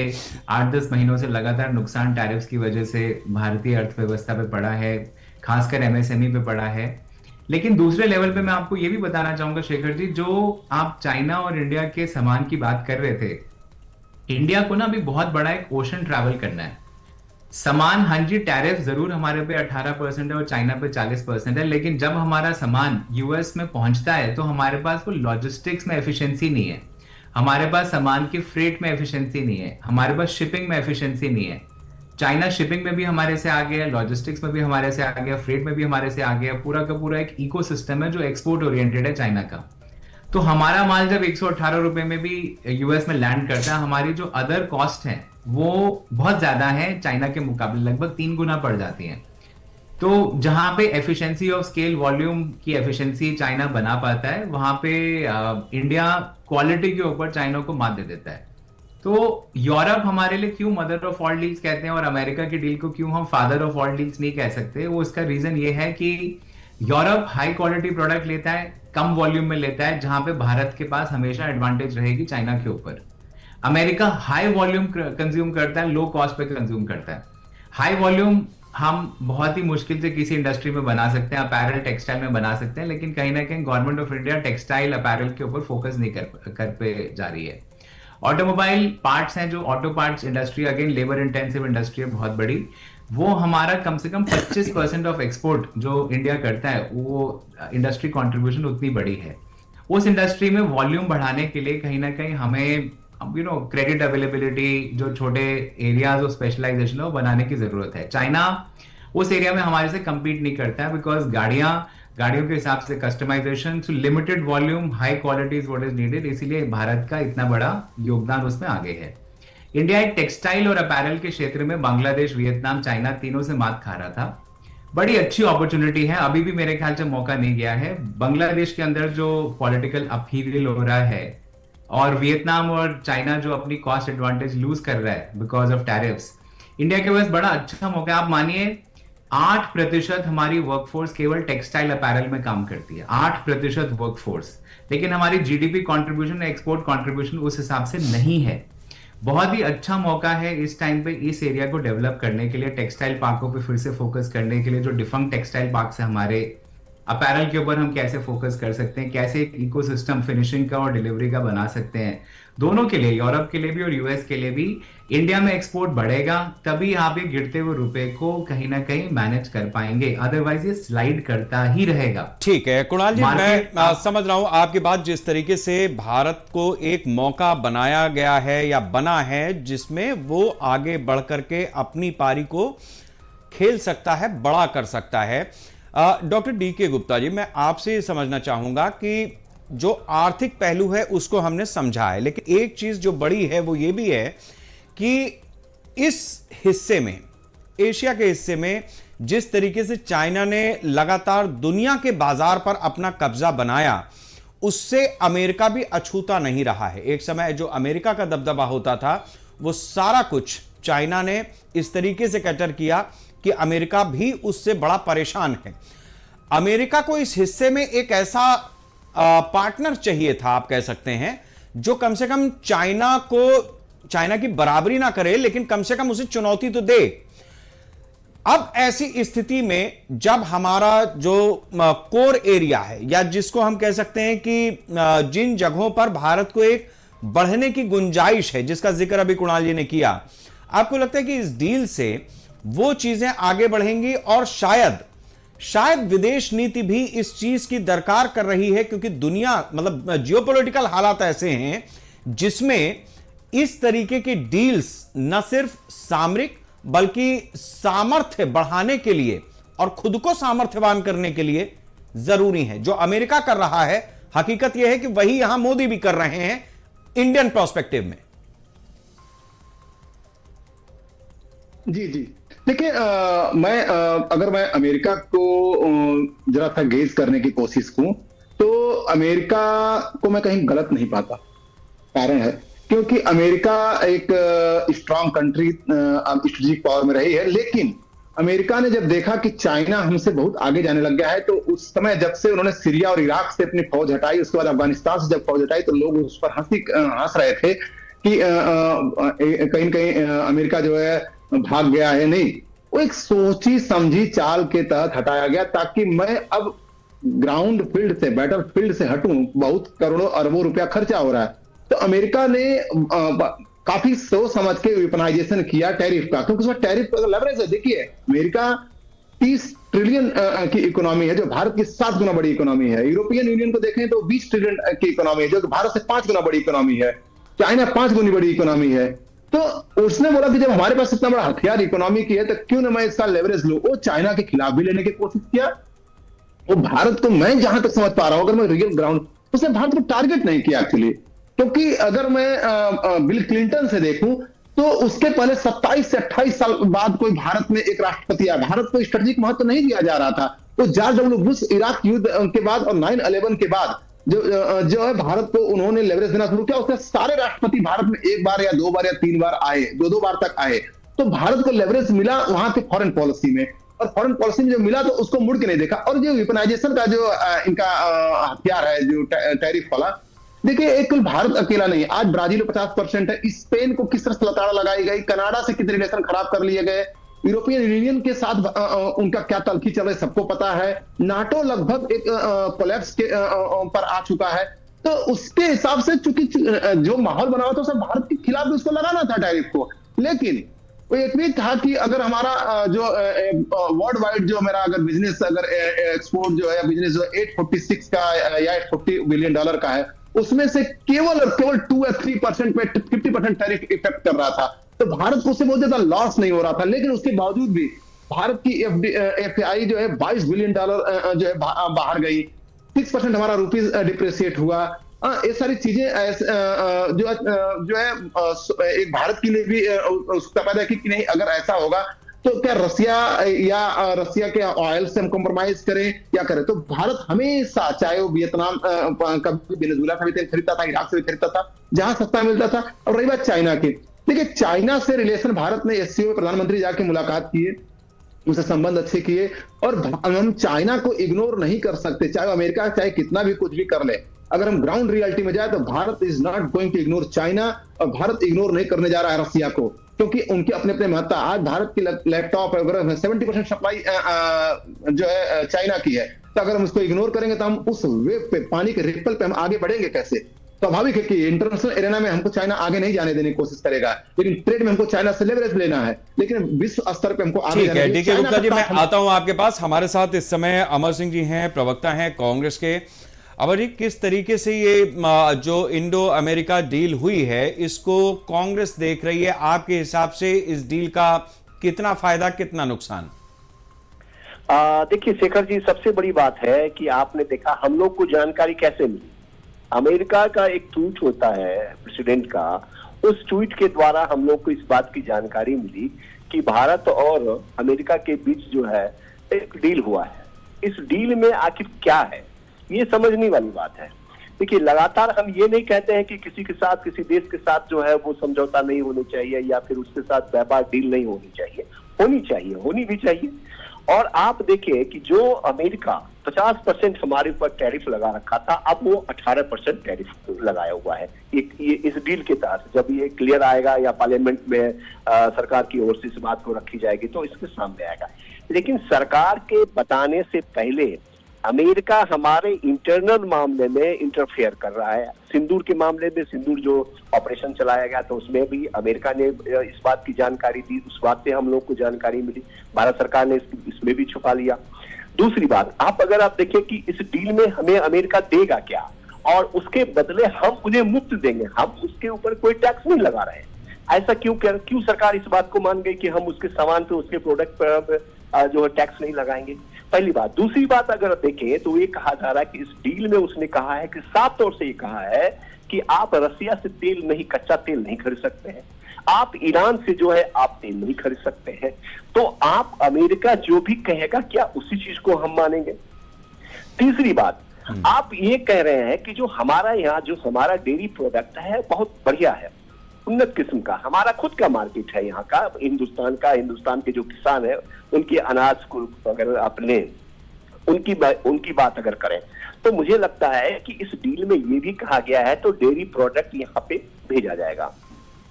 S7: 8-10 महीनों से लगातार नुकसान टैरिफ्स की वजह से भारतीय अर्थव्यवस्था पे पड़ा है, खासकर एमएसएमई पे पड़ा है। लेकिन दूसरे लेवल पे मैं आपको ये भी बताना चाहूंगा शेखर जी, जो आप चाइना और इंडिया के सामान की बात कर रहे थे, इंडिया को ना अभी बहुत बड़ा एक ओशन ट्रैवल करना है। सामान, हाँ जी, टैरिफ जरूर हमारे पे 18% है और चाइना पे 40% है, लेकिन जब हमारा सामान यूएस में पहुंचता है तो हमारे पास वो लॉजिस्टिक्स में एफिशिएंसी नहीं है, हमारे पास सामान की फ्रेट में एफिशिएंसी नहीं है, हमारे पास शिपिंग में एफिशिएंसी नहीं है। चाइना शिपिंग में भी हमारे से आ गया, लॉजिस्टिक्स में भी हमारे से आ गया, फ्रेट में भी हमारे से आ गया। पूरा का पूरा एक इकोसिस्टम है जो एक्सपोर्ट ओरिएंटेड है चाइना का। तो हमारा माल जब 118 रुपए में भी यूएस में लैंड करता है, हमारी जो अदर कॉस्ट है वो बहुत ज्यादा है चाइना के मुकाबले, लगभग 3 गुना पड़ जाती है। तो जहां पे एफिशिएंसी ऑफ स्केल, वॉल्यूम की एफिशिएंसी चाइना बना पाता है, वहां पे इंडिया क्वालिटी के ऊपर चाइना को मात दे देता है। तो यूरोप हमारे लिए क्यों मदर ऑफ ऑल डील्स कहते हैं और अमेरिका की डील को क्यों हम फादर ऑफ ऑल डील्स नहीं कह सकते, वो इसका रीजन ये है कि यूरोप हाई क्वालिटी प्रोडक्ट लेता है, कम वॉल्यूम में लेता है, जहां पे भारत के पास हमेशा एडवांटेज रहेगी चाइना के ऊपर। अमेरिका हाई वॉल्यूम कंज्यूम करता है, लो कॉस्ट पे कंज्यूम करता है। हाई वॉल्यूम हम बहुत ही मुश्किल से किसी इंडस्ट्री में बना सकते हैं, अपैरल टेक्सटाइल में बना सकते हैं, लेकिन कहीं ना कहीं government of India textile apparel के ऊपर फोकस नहीं कर पे जा रही है। ऑटोमोबाइल पार्ट्स हैं, जो auto parts industry, again labour intensive industry है बहुत बड़ी, वो हमारा कम से कम 25% ऑफ एक्सपोर्ट जो इंडिया करता है, वो इंडस्ट्री कंट्रीब्यूशन उतनी बड़ी है। उस इंडस्ट्री में वॉल्यूम बढ़ाने के लिए कहीं ना कहीं हमें क्रेडिट अवेलेबिलिटी, जो छोटे एरियाज ऑफ स्पेशलाइजेशन है, वो बनाने की जरूरत है। चाइना उस एरिया में हमारे से compete नहीं करता है, बिकॉज गाड़ियों के हिसाब से customization, limited volume, high quality is what is needed, इसीलिए भारत का इतना बड़ा योगदान उसमें आगे है। इंडिया एक टेक्सटाइल और अपैरल के क्षेत्र में बांग्लादेश, वियतनाम, चाइना तीनों से मात खा रहा था। बड़ी अच्छी अपॉर्चुनिटी है, अभी भी मेरे ख्याल से मौका नहीं गया है। बांग्लादेश के अंदर जो पॉलिटिकल अपहीवल हो रहा है और वियतनाम और चाइना जो अपनी कॉस्ट एडवांटेज लूज कर रहा है बिकॉज ऑफ टैरिफ्स, इंडिया के पास बड़ा अच्छा मौका है। आप मानिए 8% हमारी वर्कफोर्स केवल टेक्सटाइल अपैरल में काम करती है, 8% वर्कफोर्स, लेकिन हमारी जीडीपी कंट्रीब्यूशन, एक्सपोर्ट कंट्रीब्यूशन उस हिसाब से नहीं है। बहुत ही अच्छा मौका है इस टाइम पे इस एरिया को डेवलप करने के लिए, टेक्सटाइल पार्कों पे फिर से फोकस करने के लिए। जो डिफंक्ट टेक्सटाइल पार्क है हमारे, अपैरल के ऊपर हम कैसे फोकस कर सकते हैं, कैसे एक इकोसिस्टम फिनिशिंग का और डिलीवरी का बना सकते हैं, दोनों के लिए, यूरोप के लिए भी और यूएस के लिए भी। इंडिया में एक्सपोर्ट बढ़ेगा तभी आप ये गिरते हुए रुपए को कहीं ना कहीं मैनेज कर पाएंगे, अदरवाइज ये स्लाइड करता ही रहेगा।
S1: ठीक है कुणाल जी, मैं समझ रहा हूं आपकी बात। जिस तरीके से भारत को एक मौका बनाया गया है या बना है, जिसमें वो आगे बढ़ करके अपनी पारी को खेल सकता है, बड़ा कर सकता है। डॉक्टर डीके गुप्ता जी, मैं आपसे समझना चाहूंगा कि जो आर्थिक पहलू है उसको हमने समझा है, लेकिन एक चीज जो बड़ी है वो ये भी है कि इस हिस्से में, एशिया के हिस्से में, जिस तरीके से चाइना ने लगातार दुनिया के बाजार पर अपना कब्जा बनाया, उससे अमेरिका भी अछूता नहीं रहा है। एक समय जो अमेरिका का दबदबा होता था, वो सारा कुछ चाइना ने इस तरीके से कैटर किया कि अमेरिका भी उससे बड़ा परेशान है। अमेरिका को इस हिस्से में एक ऐसा पार्टनर चाहिए था, आप कह सकते हैं, जो कम से कम चाइना को चाइना की बराबरी ना करे, लेकिन कम से कम उसे चुनौती तो दे। अब ऐसी स्थिति में जब हमारा जो कोर एरिया है, या जिसको हम कह सकते हैं कि जिन जगहों पर भारत को एक बढ़ने की गुंजाइश है, जिसका जिक्र अभी कुणाल जी ने किया, आपको लगता है कि इस डील से वो चीजें आगे बढ़ेंगी? और शायद विदेश नीति भी इस चीज की दरकार कर रही है, क्योंकि दुनिया मतलब जियोपॉलिटिकल हालात ऐसे हैं जिसमें इस तरीके की डील्स न सिर्फ सामरिक बल्कि सामर्थ्य बढ़ाने के लिए और खुद को सामर्थ्यवान करने के लिए जरूरी है। जो अमेरिका कर रहा है, हकीकत यह है कि वही यहां मोदी भी कर रहे हैं इंडियन पर्सपेक्टिव में।
S8: जी जी, देखिए अगर मैं अमेरिका को जरा सा गेज करने की कोशिश करूं तो अमेरिका को मैं कहीं गलत नहीं पाता। कारण है क्योंकि अमेरिका एक स्ट्रांग कंट्री, स्ट्रेटेजिक पावर में रही है, लेकिन अमेरिका ने जब देखा कि चाइना हमसे बहुत आगे जाने लग गया है, तो उस समय जब से उन्होंने सीरिया और इराक से अपनी फौज हटाई, उसके बाद अफगानिस्तान से जब फौज हटाई, तो लोग उस पर हंस रहे थे कि कहीं कहीं अमेरिका जो है भाग गया है। नहीं, वो एक सोची समझी चाल के तहत हटाया गया ताकि मैं अब ग्राउंड फील्ड से, बैटल फील्ड से हटूं। बहुत करोड़ों अरबों रुपया खर्चा हो रहा है, तो अमेरिका ने काफी सोच समझ के वेपनाइजेशन किया टैरिफ का, क्योंकि उसमें टैरिफ का लेवरेज है। देखिए, अमेरिका 30 ट्रिलियन की इकोनॉमी है, जो भारत की 7 गुना बड़ी इकोनॉमी है। यूरोपियन यूनियन को देखें तो 20 ट्रिलियन की इकोनॉमी है, जो भारत से 5 गुना बड़ी इकोनॉमी है। चाइना 5 गुनी बड़ी इकोनॉमी है। तो उसने बोला कि जब हमारे पास इतना बड़ा हथियार इकोनॉमी की है, तो क्यों ना मैं इसका लेवरेज लूं। वो चाइना के खिलाफ भी लेने की कोशिश किया। वो भारत को, मैं जहां तक समझ पा रहा हूं, अगर मैं रियल ग्राउंड, उसने भारत को टारगेट नहीं किया एक्चुअली। क्योंकि अगर मैं बिल क्लिंटन से देखूं तो उसके पहले 27 से 28 साल बाद कोई भारत में एक राष्ट्रपति आया। भारत को स्ट्रेटेजिक महत्व नहीं दिया जा रहा था। तो जॉर्ज डब्ल्यू बुश इराक युद्ध के बाद और 9/11 के बाद जो है भारत को उन्होंने लेवरेज देना शुरू किया। उसके सारे राष्ट्रपति भारत में 1 बार या 2 बार या 3 बार आए, 2 बार तक आए। तो भारत को लेवरेज मिला वहां के फॉरेन पॉलिसी में, और फॉरेन पॉलिसी में जो मिला तो उसको मुड़ के नहीं देखा। और जो वेपनाइजेशन का जो इनका हथियार है, जो टैरिफ वाला, देखिए एक भारत अकेला नहीं, आज ब्राजील में 50% है। स्पेन को किस तरह से लताड़ा लगाई गई, कनाडा से कितने रिलेशन खराब कर लिए गए, यूरोपियन यूनियन के साथ उनका क्या तलखी चल रही सबको पता है। नाटो लगभग एक कोलैप्स के पर आ चुका है। तो उसके हिसाब से चूंकि जो माहौल बना हुआ था उसमें भारत के खिलाफ भी उसको लगाना था टैरिफ को। लेकिन वो एक भी था कि अगर हमारा जो वर्ल्ड वाइड जो मेरा अगर बिजनेस, अगर एक्सपोर्ट जो है बिजनेस जो 846 का या 840 बिलियन डॉलर का है, उसमें से केवल 2 या 3% पे 50% टैरिफ इफेक्ट कर रहा था। तो भारत को उससे बहुत ज्यादा लॉस नहीं हो रहा था। लेकिन उसके बावजूद भी भारत की एफडीआई जो है 22 बिलियन डॉलर जो है बाहर गई। 6% हमारा रुपीज डिप्रिसिएट हुआ। ये सारी चीजें जो है एक भारत के लिए भी उसका पैदा की कि नहीं, अगर ऐसा होगा तो क्या रसिया के ऑयल से हम कॉम्प्रोमाइज करें या करें। तो भारत हमेशा, चाहे वो वियतनाम का वेनेजुएला से भी तेल खरीदता था, इराक से भी खरीदता था, जहां सस्ता मिलता था। और रही बात चाइना की, देखिए चाइना से रिलेशन, भारत ने एससीओ में प्रधानमंत्री जाके मुलाकात किए, उनसे संबंध अच्छे किए, और हम चाइना को इग्नोर नहीं कर सकते, चाहे अमेरिका चाहे कितना भी कुछ भी कर ले। अगर हम ग्राउंड रियलिटी में जाए तो Bharat is not going to ignore China, और भारत इग्नोर नहीं करने जा रहा है रसिया को, क्योंकि उनके अपने अपने महत्ता। आज भारत की लैपटॉप वगैरह 70% सप्लाई जो है चाइना की है। तो अगर हम उसको इग्नोर करेंगे तो हम उस वेव पे, पानी के रिपल पे हम आगे बढ़ेंगे कैसे। स्वाभाविक है कि इंटरनेशनल एरेना में हमको चाइना आगे नहीं जाने देने की कोशिश करेगा, लेकिन ट्रेड में हमको चाइना से लेवरेज लेना है, लेकिन विश्व स्तर पे हमको आगे जाना है।
S1: डीके गुप्ता जी, मैं आता हूं आपके पास। हमारे साथ इस समय अमर सिंह जी हैं, प्रवक्ता हैं कांग्रेस के। अमर जी, किस तरीके से ये जो इंडो अमेरिका डील हुई है, इसको कांग्रेस देख रही है? आपके हिसाब से इस डील का कितना फायदा, कितना नुकसान?
S9: देखिए शेखर जी, सबसे बड़ी बात है कि आपने देखा हम लोग को जानकारी कैसे मिली। अमेरिका का एक ट्वीट होता है प्रेसिडेंट का, उस ट्वीट के द्वारा हम लोग को इस बात की जानकारी मिली कि भारत और अमेरिका के बीच जो है एक डील हुआ है। इस डील में आखिर क्या है, ये समझने वाली बात है। देखिए, लगातार हम ये नहीं कहते हैं कि किसी के साथ, किसी देश के साथ जो है वो समझौता नहीं होनी चाहिए या फिर उसके साथ व्यापार डील नहीं होनी चाहिए। होनी चाहिए, होनी भी चाहिए। और आप देखिए कि जो अमेरिका 50% हमारे ऊपर टैरिफ लगा रखा था, अब वो 18% टैरिफ लगाया हुआ है ये इस डील के तहत। जब ये क्लियर आएगा या पार्लियामेंट में सरकार की ओर से इस बात को रखी जाएगी तो इसके सामने आएगा। लेकिन सरकार के बताने से पहले अमेरिका हमारे इंटरनल मामले में इंटरफेयर कर रहा है। सिंदूर के मामले में, सिंदूर जो ऑपरेशन चलाया गया तो उसमें भी अमेरिका ने इस बात की जानकारी दी, उस बात से हम लोग को जानकारी मिली, भारत सरकार ने इसमें भी छुपा लिया। दूसरी बात, अगर आप देखें कि इस डील में हमें अमेरिका देगा क्या और उसके बदले हम उन्हें मुफ्त देंगे, हम उसके ऊपर कोई टैक्स नहीं लगा रहे हैं। ऐसा क्यों सरकार इस बात को मान गई कि हम उसके सामान पे, उसके प्रोडक्ट पर जो है टैक्स नहीं लगाएंगे? पहली बात। दूसरी बात अगर देखें तो ये कहा जा रहा है कि इस डील में उसने कहा है कि साफ तौर से ये कहा है कि आप रसिया से तेल नहीं, कच्चा तेल नहीं खरीद सकते हैं, आप ईरान से जो है आप तेल नहीं खरीद सकते हैं। तो आप अमेरिका जो भी कहेगा क्या उसी चीज को हम मानेंगे? तीसरी बात, आप ये कह रहे हैं कि जो हमारा यहाँ जो हमारा डेयरी प्रोडक्ट है बहुत बढ़िया है, उन्नत किस्म का, हमारा खुद का मार्केट है यहाँ का, हिंदुस्तान के जो किसान है उनके अनाज को अगर आपने उनकी बात अगर करें तो मुझे लगता है कि इस डील में ये भी कहा गया है तो डेयरी प्रोडक्ट यहाँ पे भेजा जाएगा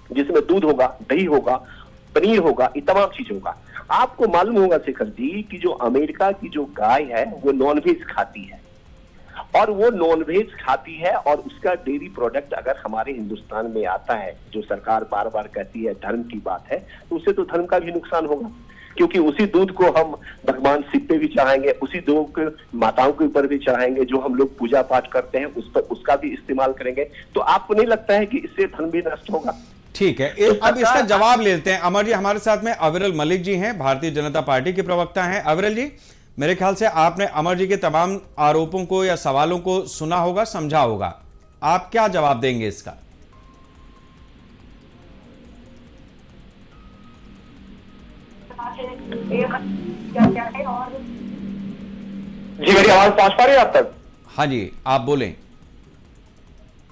S9: जिसमें दूध होगा, दही होगा, पनीर होगा, ये तमाम चीज होगा। आपको मालूम होगा शेखर जी कि जो अमेरिका की जो गाय है वो नॉनवेज खाती है और वो नॉनवेज खाती है और उसका डेयरी प्रोडक्ट अगर हमारे हिंदुस्तान में आता है, जो सरकार बार बार कहती है धर्म की बात है, तो उससे तो धर्म का भी नुकसान होगा, क्योंकि उसी दूध को हम भगवान शिव पे भी चढ़ाएंगे, उसी दूध माताओं के ऊपर भी चढ़ाएंगे, जो हम लोग पूजा पाठ करते हैं उस पर उसका भी इस्तेमाल करेंगे। तो आपको नहीं लगता है कि इससे धर्म भी नष्ट होगा?
S1: ठीक है, अब इसका जवाब लेते हैं। अमर जी हमारे साथ में अविरल मलिक जी हैं, भारतीय जनता पार्टी के प्रवक्ता हैं। अविरल जी, मेरे ख्याल से आपने अमर जी के तमाम आरोपों को या सवालों को सुना होगा, समझा होगा, आप क्या जवाब देंगे इसका?
S10: जी, मेरी आवाज पहुंच पा रही है आप तक?
S1: हाँ जी, आप बोलें।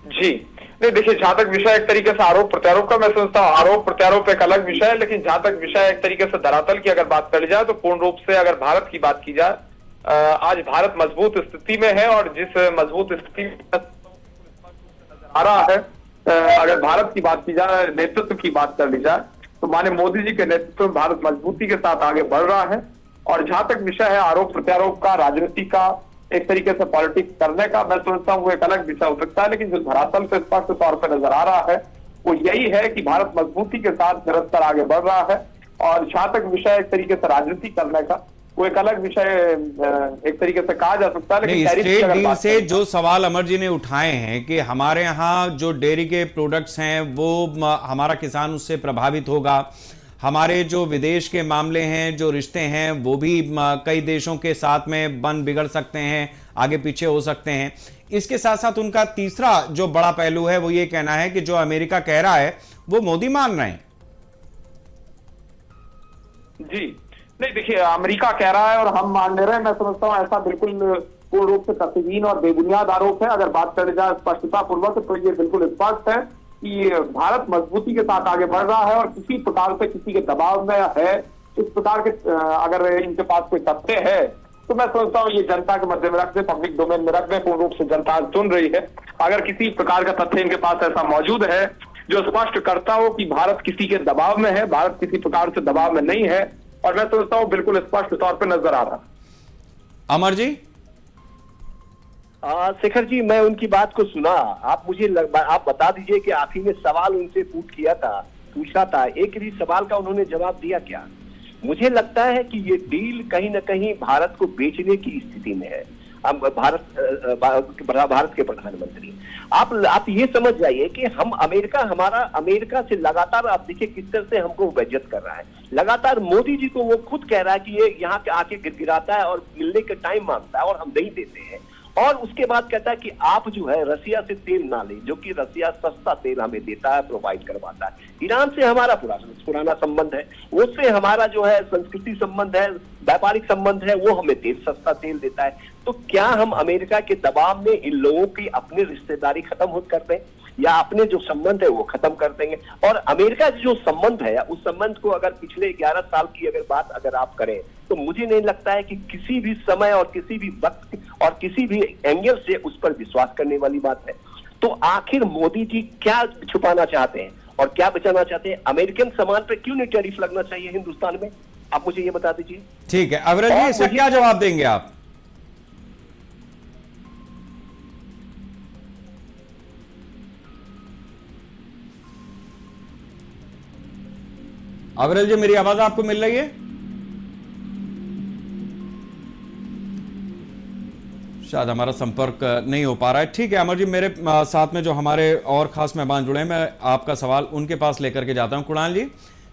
S10: जी नहीं, देखिए, जहां तक विषय एक तरीके से आरोप प्रत्यारोप का, मैं समझता हूँ आरोप प्रत्यारोप एक अलग विषय है, लेकिन जहां तक विषय एक तरीके से धरातल की अगर बात कर ली जाए तो पूर्ण रूप से अगर भारत की बात की जाए, आज भारत मजबूत स्थिति में है और जिस मजबूत स्थिति आ रहा है, अगर भारत की बात की जाए, नेतृत्व की बात कर ली जाए तो माननीय मोदी जी के नेतृत्व में भारत मजबूती के साथ आगे बढ़ रहा है। और जहां तक विषय है आरोप प्रत्यारोप का, राजनीति का, एक तरीके से पॉलिटिक्स करने का, मैं समझता हूँ वो एक अलग विषय हो सकता है, लेकिन जो धरातल पे स्पष्ट तौर पर नजर आ रहा है वो यही है कि भारत मजबूती के साथ निरंतर आगे बढ़ रहा है। और जहां तक विषय एक तरीके से राजनीति करने का, वो एक अलग विषय एक तरीके से कहा जा सकता है। लेकिन
S1: स्ट्रेट डील से जो सवाल अमर जी ने उठाए हैं कि हमारे यहाँ जो डेयरी के प्रोडक्ट्स हैं वो हमारा किसान उससे प्रभावित होगा, हमारे जो विदेश के मामले हैं, जो रिश्ते हैं वो भी कई देशों के साथ में बन बिगड़ सकते हैं, आगे पीछे हो सकते हैं। इसके साथ साथ उनका तीसरा जो बड़ा पहलू है वो ये कहना है कि जो अमेरिका कह रहा है वो मोदी मान रहे हैं।
S10: जी नहीं, देखिए, अमेरिका कह रहा है और हम मान ले रहे हैं, मैं समझता हूँ ऐसा बिल्कुल पूर्ण रूप से तथ्यहीन और बेबुनियाद आरोप है। अगर बात करी जाए स्पष्टता पूर्वक तो ये बिल्कुल स्पष्ट है कि भारत मजबूती के साथ आगे बढ़ रहा है और किसी प्रकार से किसी के दबाव में है। इस प्रकार के अगर इनके पास कोई तथ्य है तो मैं समझता हूँ ये जनता के मध्य में रख दे, पब्लिक डोमेन में रख दे, पूर्ण रूप से जनता सुन रही है। अगर किसी प्रकार का तथ्य इनके पास ऐसा मौजूद है जो स्पष्ट करता हो कि भारत किसी के दबाव में है, भारत किसी प्रकार से दबाव में नहीं है, और मैं समझता हूँ बिल्कुल स्पष्ट तौर पर नजर आ रहा।
S1: अमर जी,
S9: शेखर जी, मैं उनकी बात को सुना। आप मुझे आप बता दीजिए कि आप ही ने सवाल उनसे पूछा था, एक भी सवाल का उन्होंने जवाब दिया क्या? मुझे लगता है कि ये डील कहीं ना कहीं भारत को बेचने की स्थिति में है। अब भारत के प्रधानमंत्री, आप ये समझ जाइए कि हम अमेरिका से लगातार, आप देखिए किस तरह से हमको बेइज्जत कर रहा है। लगातार मोदी जी को वो खुद कह रहा है कि ये यहाँ के आके गिड़गिड़ाता है और मिलने के टाइम मांगता है और हम नहीं देते हैं, और उसके बाद कहता है कि आप जो है रसिया से तेल ना लें, जो कि रसिया सस्ता तेल हमें देता है, प्रोवाइड करवाता है। ईरान से हमारा पुराना संबंध है, उससे हमारा जो है संस्कृति संबंध है, व्यापारिक संबंध है, वो हमें सस्ता तेल देता है। तो क्या हम अमेरिका के दबाव में इन लोगों की अपनी रिश्तेदारी खत्म कर दें या अपने जो संबंध है वो खत्म कर देंगे? और अमेरिका से जो संबंध है उस संबंध को अगर पिछले 11 साल की अगर बात अगर आप करें तो मुझे नहीं लगता है कि किसी भी समय और किसी भी वक्त और किसी भी एंगल से उस पर विश्वास करने वाली बात है। तो आखिर मोदी जी क्या छुपाना चाहते हैं और क्या बचाना चाहते हैं? अमेरिकन सामान पर क्यों नहीं टैरिफ लगना चाहिए हिंदुस्तान में? आप मुझे ये बता दीजिए।
S1: ठीक है अविरल जी, इसका क्या जवाब देंगे आप? अविरल जी, मेरी आवाज आपको मिल रही है? शायद हमारा संपर्क नहीं हो पा रहा है। ठीक है अमर जी, मेरे साथ में जो हमारे और खास मेहमान जुड़े हैं, मैं आपका सवाल उनके पास लेकर के जाता हूं। कुणाल जी,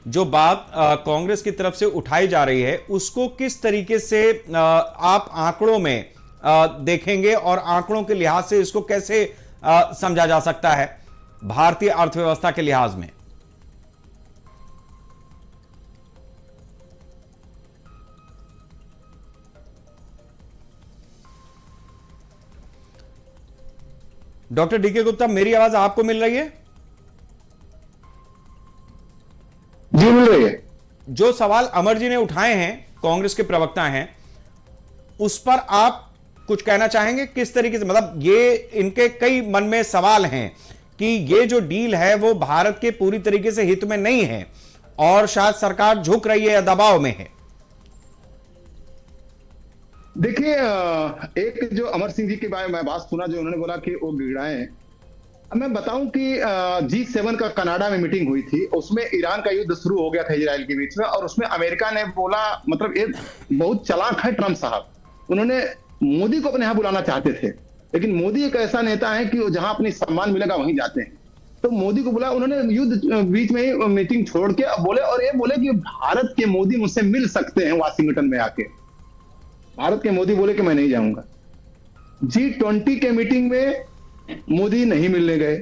S1: जो बात कांग्रेस की तरफ से उठाई जा रही है उसको किस तरीके से आप आंकड़ों में देखेंगे और आंकड़ों के लिहाज से इसको कैसे समझा जा सकता है भारतीय अर्थव्यवस्था के लिहाज में? डॉक्टर डीके गुप्ता, मेरी आवाज आपको मिल रही है?
S8: जी मिल रही है।
S1: जो सवाल अमर जी ने उठाए हैं, कांग्रेस के प्रवक्ता हैं, उस पर आप कुछ कहना चाहेंगे? किस तरीके से, मतलब ये इनके कई मन में सवाल हैं कि ये जो डील है वो भारत के पूरी तरीके से हित में नहीं है और शायद सरकार झुक रही है या दबाव में है।
S8: देखिए, एक जो अमर सिंह जी के बारे में बात सुना, जो उन्होंने बोला कि वो गिड़ाए। मैं बताऊं कि G7 का कनाडा में मीटिंग हुई थी, उसमें ईरान का युद्ध शुरू हो गया था इजराइल के बीच में, और उसमें अमेरिका ने बोला, मतलब एक बहुत चालाक है ट्रंप साहब, उन्होंने मोदी को अपने यहां बुलाना चाहते थे, लेकिन मोदी एक ऐसा नेता है कि वो जहां अपनी सम्मान मिलेगा वहीं जाते हैं। तो मोदी को बुला, उन्होंने युद्ध बीच में ही मीटिंग छोड़ के अब बोले, और ये बोले कि भारत के मोदी मुझसे मिल सकते हैं वाशिंगटन में आके। भारत के मोदी बोले कि मैं नहीं जाऊंगा। G20 के मीटिंग में मोदी नहीं मिलने गए।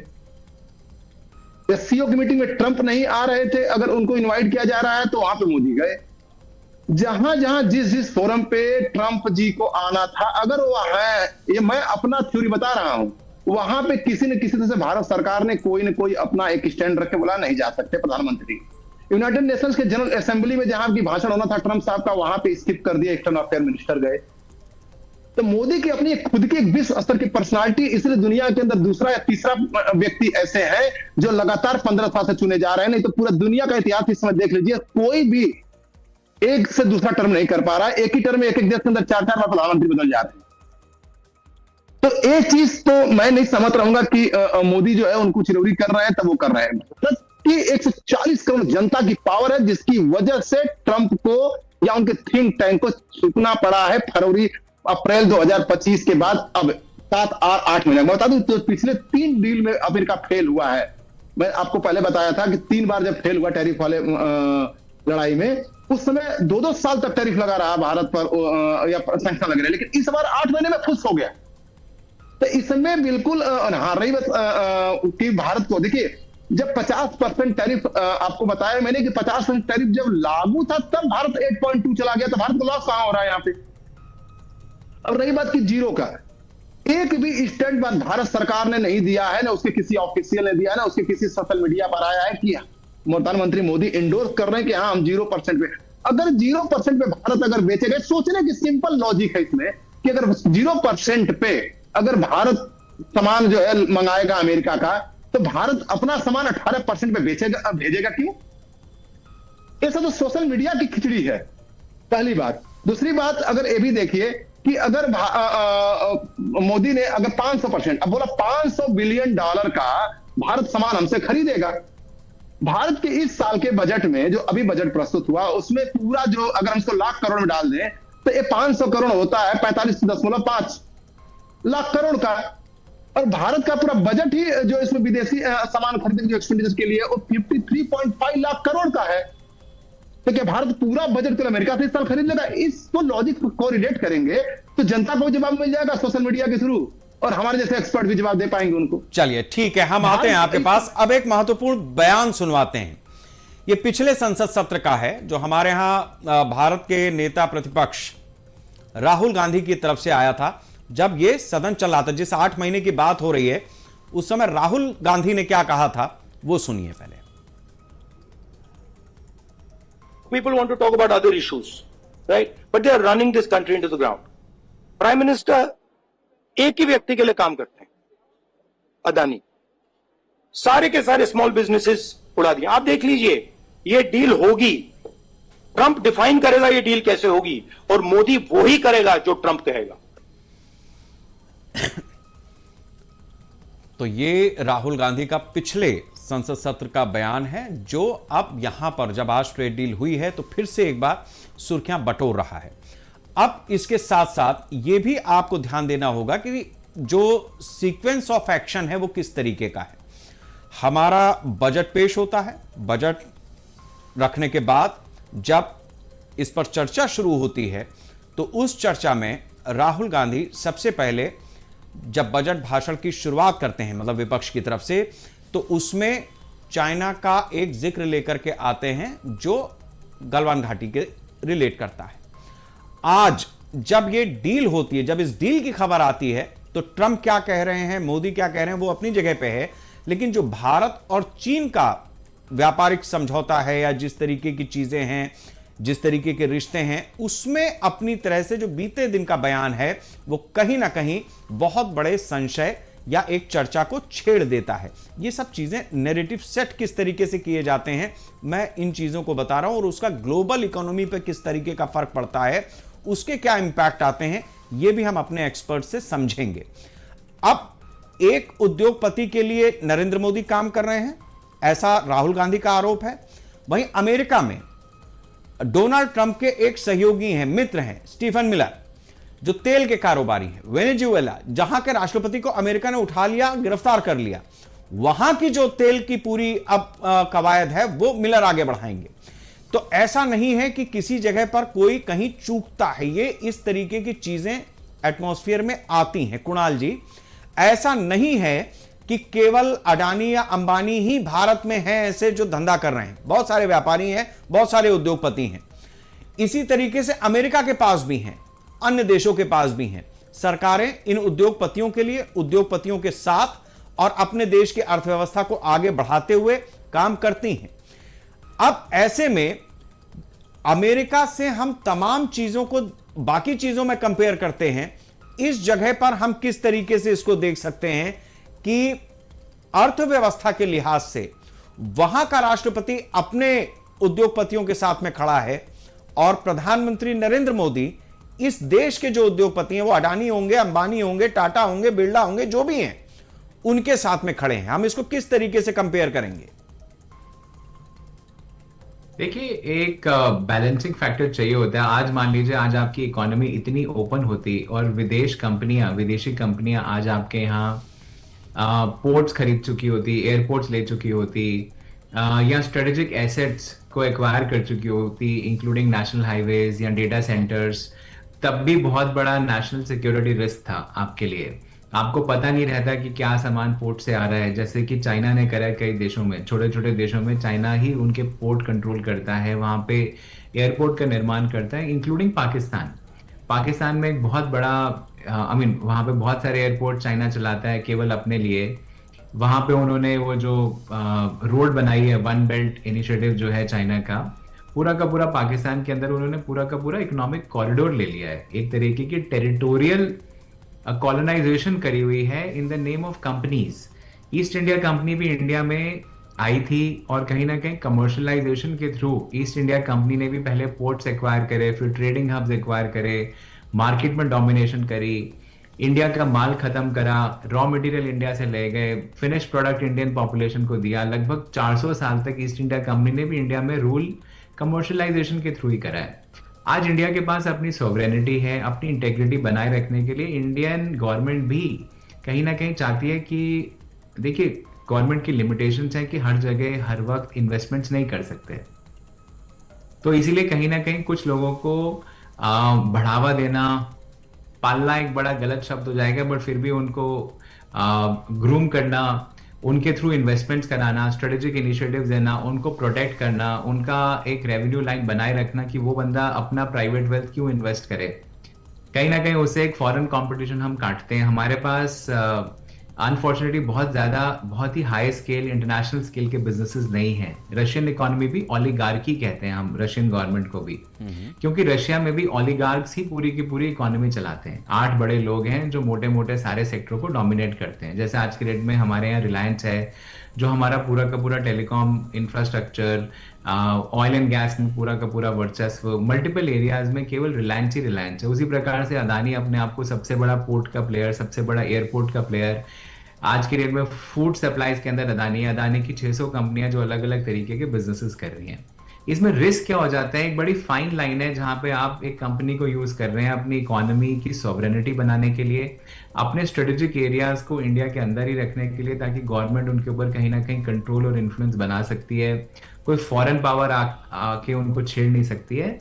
S8: SCO की मीटिंग में ट्रंप नहीं आ रहे थे, अगर उनको इनवाइट किया जा रहा है तो वहां पे मोदी गए। जहां जहां जिस फोरम पे ट्रंप जी को आना था, अगर वह है, ये मैं अपना थ्योरी बता रहा हूं, वहां पे किसी न किसी तरह से भारत सरकार ने कोई न कोई अपना एक स्टैंड रख के बोला नहीं जा सकते प्रधानमंत्री। यूनाइटेड नेशंस के जनरल असेंबली में जहां की भाषण होना था ट्रंप साहब का, वहां पे स्किप कर दिया, एक्सटर्नल अफेयर मिनिस्टर गए। तो मोदी की अपनी खुद की एक विश्व स्तर की पर्सनालिटी, इसलिए दुनिया के अंदर दूसरा या तीसरा व्यक्ति ऐसे है जो लगातार 15 साल से चुने जा रहे हैं। नहीं तो पूरा दुनिया का इतिहास इस समय देख लीजिए, कोई भी एक से दूसरा टर्म नहीं कर पा रहा है। एक ही टर्म में एक देश के अंदर 4-4 बार प्रधानमंत्री बदल जा रहे हैं। तो एक चीज तो मैं नहीं समझ रहूंगा कि मोदी जो है उनको चिरौरी कर रहे हैं, तब वो कर रहे हैं। कि 140 करोड़ जनता की पावर है, जिसकी वजह से ट्रंप को या उनके थिंक टैंक को झुकना पड़ा है। अप्रैल 2025 के बाद अब 7-8 महीने, मैं बता दूं तो पिछले 3 डील में अमेरिका फेल हुआ है। मैं आपको पहले बताया था कि 3 बार जब फेल हुआ टैरिफ वाले लड़ाई में, उस समय 2-2 साल तक टैरिफ लगा रहा भारत पर या सैंक्शन लग रहे, लेकिन इस बार 8 महीने में खुश हो गया। तो इसमें बिल्कुल हार रही कि भारत को, देखिए जब 50% टैरिफ आपको बताया मैंने कि 50% टैरिफ जब लागू था तब भारत 8.2 चला गया, तो भारत को लॉस कहां हो रहा है यहाँ पे। अब रही बात कि जीरो का, एक भी स्टेट भारत सरकार ने नहीं दिया है, ना उसके किसी ऑफिशियल ने दिया है, ना उसके किसी सोशल मीडिया पर आया है कि प्रधानमंत्री मोदी इंडोर्स कर रहे हैं कि हाँ हम 0% पे। अगर 0% पे भारत अगर बेचेगा, सोचने की सिंपल लॉजिक है इसमें कि अगर 0% पे अगर भारत सामान जो है मंगाएगा अमेरिका का, तो भारत अपना सामान 18% पे बेचेगा, भेजेगा क्यों? ऐसा तो सोशल मीडिया की खिचड़ी है, पहली बात। दूसरी बात, अगर ये भी देखिए कि अगर मोदी ने अगर 500%, अब बोला $500 बिलियन का भारत सामान हमसे खरीदेगा। भारत के इस साल के बजट में जो अभी बजट प्रस्तुत हुआ, उसमें पूरा जो अगर हम इसको लाख करोड़ में डाल दें तो ये 500 करोड़ होता है 45.5 लाख करोड़ का। और भारत का पूरा बजट ही जो इसमें विदेशी सामान खरीदने के एक्सपेंडिचर के लिए वो 53.5 लाख करोड़ का है। तो क्या भारत पूरा बजट तो अमेरिका से इस साल खरीद लेगा? इसको लॉजिक को रिलेट करेंगे तो जनता को जवाब मिल जाएगा सोशल मीडिया के थ्रू, और हमारे जैसे एक्सपर्ट भी जवाब दे पाएंगे उनको।
S1: चलिए ठीक है, हम आते हैं आपके पास। अब एक महत्वपूर्ण बयान सुनवाते हैं ये पिछले संसद सत्र का है जो हमारे यहां भारत के नेता प्रतिपक्ष राहुल गांधी की तरफ से आया था। जब ये सदन चल रहा था, जिस 8 महीने की बात हो रही है, उस समय राहुल गांधी ने क्या कहा था वो सुनिए पहले।
S3: People want to talk about other issues, right? But they are running this country into the ground. Prime Minister एक ही व्यक्ति के लिए काम करते हैं, अदानी। सारे के सारे स्मॉल बिजनेसेस उड़ा दिए। आप देख लीजिए, ये डील होगी, ट्रंप डिफाइन करेगा ये डील कैसे होगी, और मोदी वो ही करेगा जो ट्रंप कहेगा।
S1: तो ये राहुल गांधी का पिछले संसद सत्र का बयान है, जो अब यहां पर जब आज ट्रेड डील हुई है तो फिर से एक बार सुर्खियां बटोर रहा है। अब इसके साथ साथ यह भी आपको ध्यान देना होगा कि जो सीक्वेंस ऑफ एक्शन है वो किस तरीके का है। हमारा बजट पेश होता है, बजट रखने के बाद जब इस पर चर्चा शुरू होती है तो उस चर्चा में राहुल गांधी सबसे पहले जब बजट भाषण की शुरुआत करते हैं, मतलब विपक्ष की तरफ से, तो उसमें चाइना का एक जिक्र लेकर के आते हैं जो गलवान घाटी के रिलेट करता है। आज जब ये डील होती है, जब इस डील की खबर आती है, तो ट्रंप क्या कह रहे हैं, मोदी क्या कह रहे हैं, वो अपनी जगह पे है, लेकिन जो भारत और चीन का व्यापारिक समझौता है या जिस तरीके की चीजें हैं, जिस तरीके के रिश्ते हैं, उसमें अपनी तरह से जो बीते दिन का बयान है वो कहीं ना कहीं बहुत बड़े संशय या एक चर्चा को छेड़ देता है। ये सब चीजें नैरेटिव सेट किस तरीके से किए जाते हैं, मैं इन चीजों को बता रहा हूं, और उसका ग्लोबल इकोनॉमी पे किस तरीके का फर्क पड़ता है, उसके क्या इंपैक्ट आते हैं, ये भी हम अपने एक्सपर्ट से समझेंगे। अब एक उद्योगपति के लिए नरेंद्र मोदी काम कर रहे हैं, ऐसा राहुल गांधी का आरोप है। वहीं अमेरिका में डोनाल्ड ट्रंप के एक सहयोगी हैं, मित्र हैं, स्टीफन मिलर, जो तेल के कारोबारी हैं। वेनेजुएला, जहां के राष्ट्रपति को अमेरिका ने उठा लिया, गिरफ्तार कर लिया, वहां की जो तेल की पूरी अब कवायद है वो मिलर आगे बढ़ाएंगे। तो ऐसा नहीं है कि किसी जगह पर कोई कहीं चूकता है, ये इस तरीके की चीजें एटमॉस्फेयर में आती हैं। कुणाल जी, ऐसा नहीं है कि केवल अडानी या अंबानी ही भारत में हैं ऐसे जो धंधा कर रहे हैं, बहुत सारे व्यापारी हैं, बहुत सारे उद्योगपति हैं। इसी तरीके से अमेरिका के पास भी हैं, अन्य देशों के पास भी हैं। सरकारें इन उद्योगपतियों के लिए, उद्योगपतियों के साथ और अपने देश की अर्थव्यवस्था को आगे बढ़ाते हुए काम करती हैं। अब ऐसे में अमेरिका से हम तमाम चीजों को बाकी चीजों में कंपेयर करते हैं, इस जगह पर हम किस तरीके से इसको देख सकते हैं कि अर्थव्यवस्था के लिहाज से वहां का राष्ट्रपति अपने उद्योगपतियों के साथ में खड़ा है और प्रधानमंत्री नरेंद्र मोदी इस देश के जो उद्योगपति हैं, वो अडानी होंगे, अंबानी होंगे, टाटा होंगे, बिरला होंगे, जो भी हैं, उनके साथ में खड़े हैं। हम इसको किस तरीके से कंपेयर करेंगे?
S7: देखिए, एक बैलेंसिंग फैक्टर चाहिए होता है। आज मान लीजिए, आज आपकी इकोनॉमी इतनी ओपन होती और विदेशी कंपनियां आज आपके यहाँ पोर्ट्स खरीद चुकी होती, एयरपोर्ट्स ले चुकी होती, या स्ट्रेटेजिक एसेट्स को एक्वायर कर चुकी होती, इंक्लूडिंग नेशनल हाईवेज या डेटा सेंटर्स, तब भी बहुत बड़ा नेशनल सिक्योरिटी रिस्क था आपके लिए। आपको पता नहीं रहता कि क्या सामान पोर्ट से आ रहा है, जैसे कि चाइना ने करा है कई देशों में, छोटे छोटे देशों में चाइना ही उनके पोर्ट कंट्रोल करता है, वहां पे एयरपोर्ट का निर्माण करता है, इंक्लूडिंग पाकिस्तान में एक बहुत बड़ा वहां पे बहुत सारे एयरपोर्ट चाइना चलाता है केवल अपने लिए। वहां पे उन्होंने वो जो रोड बनाई है, वन बेल्ट इनिशिएटिव जो है चाइना का, पूरा का पूरा पाकिस्तान के अंदर उन्होंने पूरा का पूरा इकोनॉमिक कॉरिडोर ले लिया है। एक तरीके की टेरिटोरियल कॉलोनाइजेशन करी हुई है in the name of companies. East India company भी इंडिया में आई थी और कहीं ना कहीं कमर्शलाइजेशन के थ्रू ईस्ट इंडिया कंपनी ने भी पहले पोर्ट्स एक्वायर करे, फिर ट्रेडिंग हब्स एक्वायर करे, मार्केट में डोमिनेशन करी, इंडिया का माल खत्म करा, रॉ मटेरियल इंडिया से ले गए, फिनिश प्रोडक्ट इंडियन पॉपुलेशन को दिया। लगभग 400 साल तक ईस्ट इंडिया कंपनी ने भी इंडिया में रूल कमर्शलाइजेशन के थ्रू ही करा है। आज इंडिया के पास अपनी सॉवरेनिटी है, अपनी इंटेग्रिटी बनाए रखने के लिए इंडियन गवर्नमेंट भी कहीं ना कहीं चाहती है कि, देखिए, गवर्नमेंट की लिमिटेशंस है कि हर जगह हर वक्त इन्वेस्टमेंट्स नहीं कर सकते, तो इसीलिए कहीं ना कहीं कुछ लोगों को बढ़ावा देना, पालना एक बड़ा गलत शब्द हो जाएगा, बट फिर भी उनको ग्रूम करना, उनके थ्रू इन्वेस्टमेंट्स कराना, स्ट्रेटेजिक इनिशिएटिव्स देना, उनको प्रोटेक्ट करना, उनका एक रेवेन्यू लाइन बनाए रखना कि वो बंदा अपना प्राइवेट वेल्थ क्यों इन्वेस्ट करे। कहीं ना कहीं उससे एक फॉरेन कंपटीशन हम काटते हैं। हमारे पास अनफॉर्चुनेटली बहुत ही हाई स्केल इंटरनेशनल स्केल के बिजनेसेस नहीं हैं। रशियन इकोनॉमी भी ओलिगार्की कहते हैं हम रशियन गवर्नमेंट को भी, क्योंकि रशिया में भी ओलिगार्क्स ही पूरी की पूरी इकोनॉमी चलाते हैं। 8 बड़े लोग हैं जो मोटे मोटे सारे सेक्टरों को डोमिनेट करते हैं। जैसे आज के डेट में हमारे यहाँ रिलायंस है, जो हमारा पूरा का पूरा telecom infrastructure, oil and gas में पूरा का पूरा वर्चस्व, मल्टीपल एरियाज में केवल रिलायंस ही रिलायंस है। उसी प्रकार से अदानी अपने आप को सबसे बड़ा पोर्ट का प्लेयर, सबसे बड़ा एयरपोर्ट का प्लेयर, आज के डेट में फूड सप्लाईज के अंदर अदानी की 600 कंपनियां जो अलग अलग तरीके के बिजनेसेस कर रही हैं। इसमें रिस्क क्या हो जाता है, एक बड़ी फाइन लाइन है जहां पे आप एक कंपनी को यूज कर रहे हैं अपनी इकोनॉमी की सॉवरेनिटी बनाने के लिए, अपने स्ट्रेटेजिक एरियाज को इंडिया के अंदर ही रखने के लिए, ताकि गवर्नमेंट उनके ऊपर कहीं ना कहीं कंट्रोल और इन्फ्लुएंस बना सकती है, कोई फॉरेन पावर आके उनको छेड़ नहीं सकती है।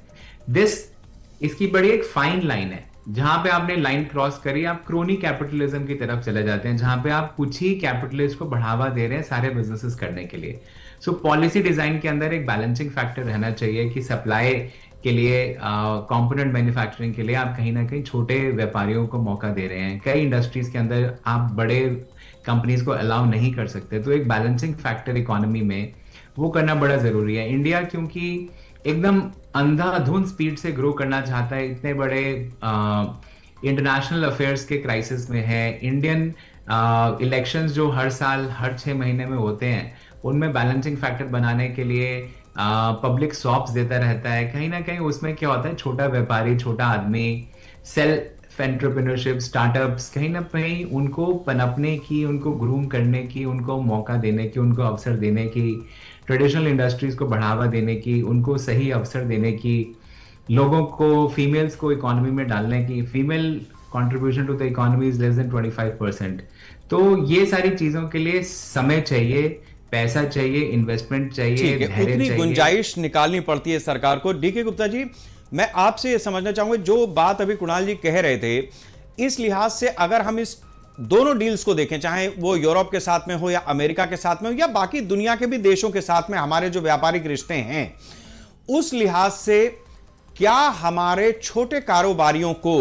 S7: इसकी बड़ी एक फाइन लाइन है, जहां पे आपने लाइन क्रॉस करी आप क्रोनी कैपिटलिज्म की तरफ चले जाते हैं, जहां पे आप कुछ ही कैपिटलिस्ट को बढ़ावा दे रहे हैं सारे बिजनेसेस करने के लिए। सो पॉलिसी डिजाइन के अंदर एक बैलेंसिंग फैक्टर रहना चाहिए कि सप्लाई के लिए, कंपोनेंट मैन्युफैक्चरिंग के लिए आप कहीं ना कहीं छोटे व्यापारियों को मौका दे रहे हैं। कई इंडस्ट्रीज के अंदर आप बड़े कंपनीज को अलाउ नहीं कर सकते, तो एक बैलेंसिंग फैक्टर इकोनॉमी में वो करना बड़ा जरूरी है। इंडिया क्योंकि एकदम अंधाधुंध स्पीड से ग्रो करना चाहता है, इतने बड़े इंटरनेशनल अफेयर्स के क्राइसिस में है, इंडियन इलेक्शंस जो हर साल हर 6 महीने में होते हैं, उनमें बैलेंसिंग फैक्टर बनाने के लिए पब्लिक सॉप्स देता रहता है। कहीं ना कहीं उसमें क्या होता है, छोटा व्यापारी, छोटा आदमी, सेल्फ एंटरप्रेन्योरशिप, स्टार्टअप्स, कहीं ना कहीं उनको पनपने की, उनको ग्रूम करने की, उनको मौका देने की, उनको अवसर देने की, ट्रेडिशनल इंडस्ट्रीज को बढ़ावा देने की, उनको सही अवसर देने की, लोगों को, फीमेल्स को इकोनॉमी में डालने की। Female contribution to the economy is less than 25%। तो ये सारी चीजों के लिए समय चाहिए, पैसा चाहिए, इन्वेस्टमेंट चाहिए, धैर्य
S1: उतनी
S7: चाहिए,
S1: गुंजाइश निकालनी पड़ती है सरकार को। डीके गुप्ता जी, मैं आपसे ये समझना चाहूंगा, जो बात अभी कुणाल जी कह रहे थे, इस लिहाज से अगर हम इस दोनों डील्स को देखें, चाहे वो यूरोप के साथ में हो या अमेरिका के साथ में हो या बाकी दुनिया के भी देशों के साथ में हमारे जो व्यापारिक रिश्ते हैं, उस लिहाज से क्या हमारे छोटे कारोबारियों को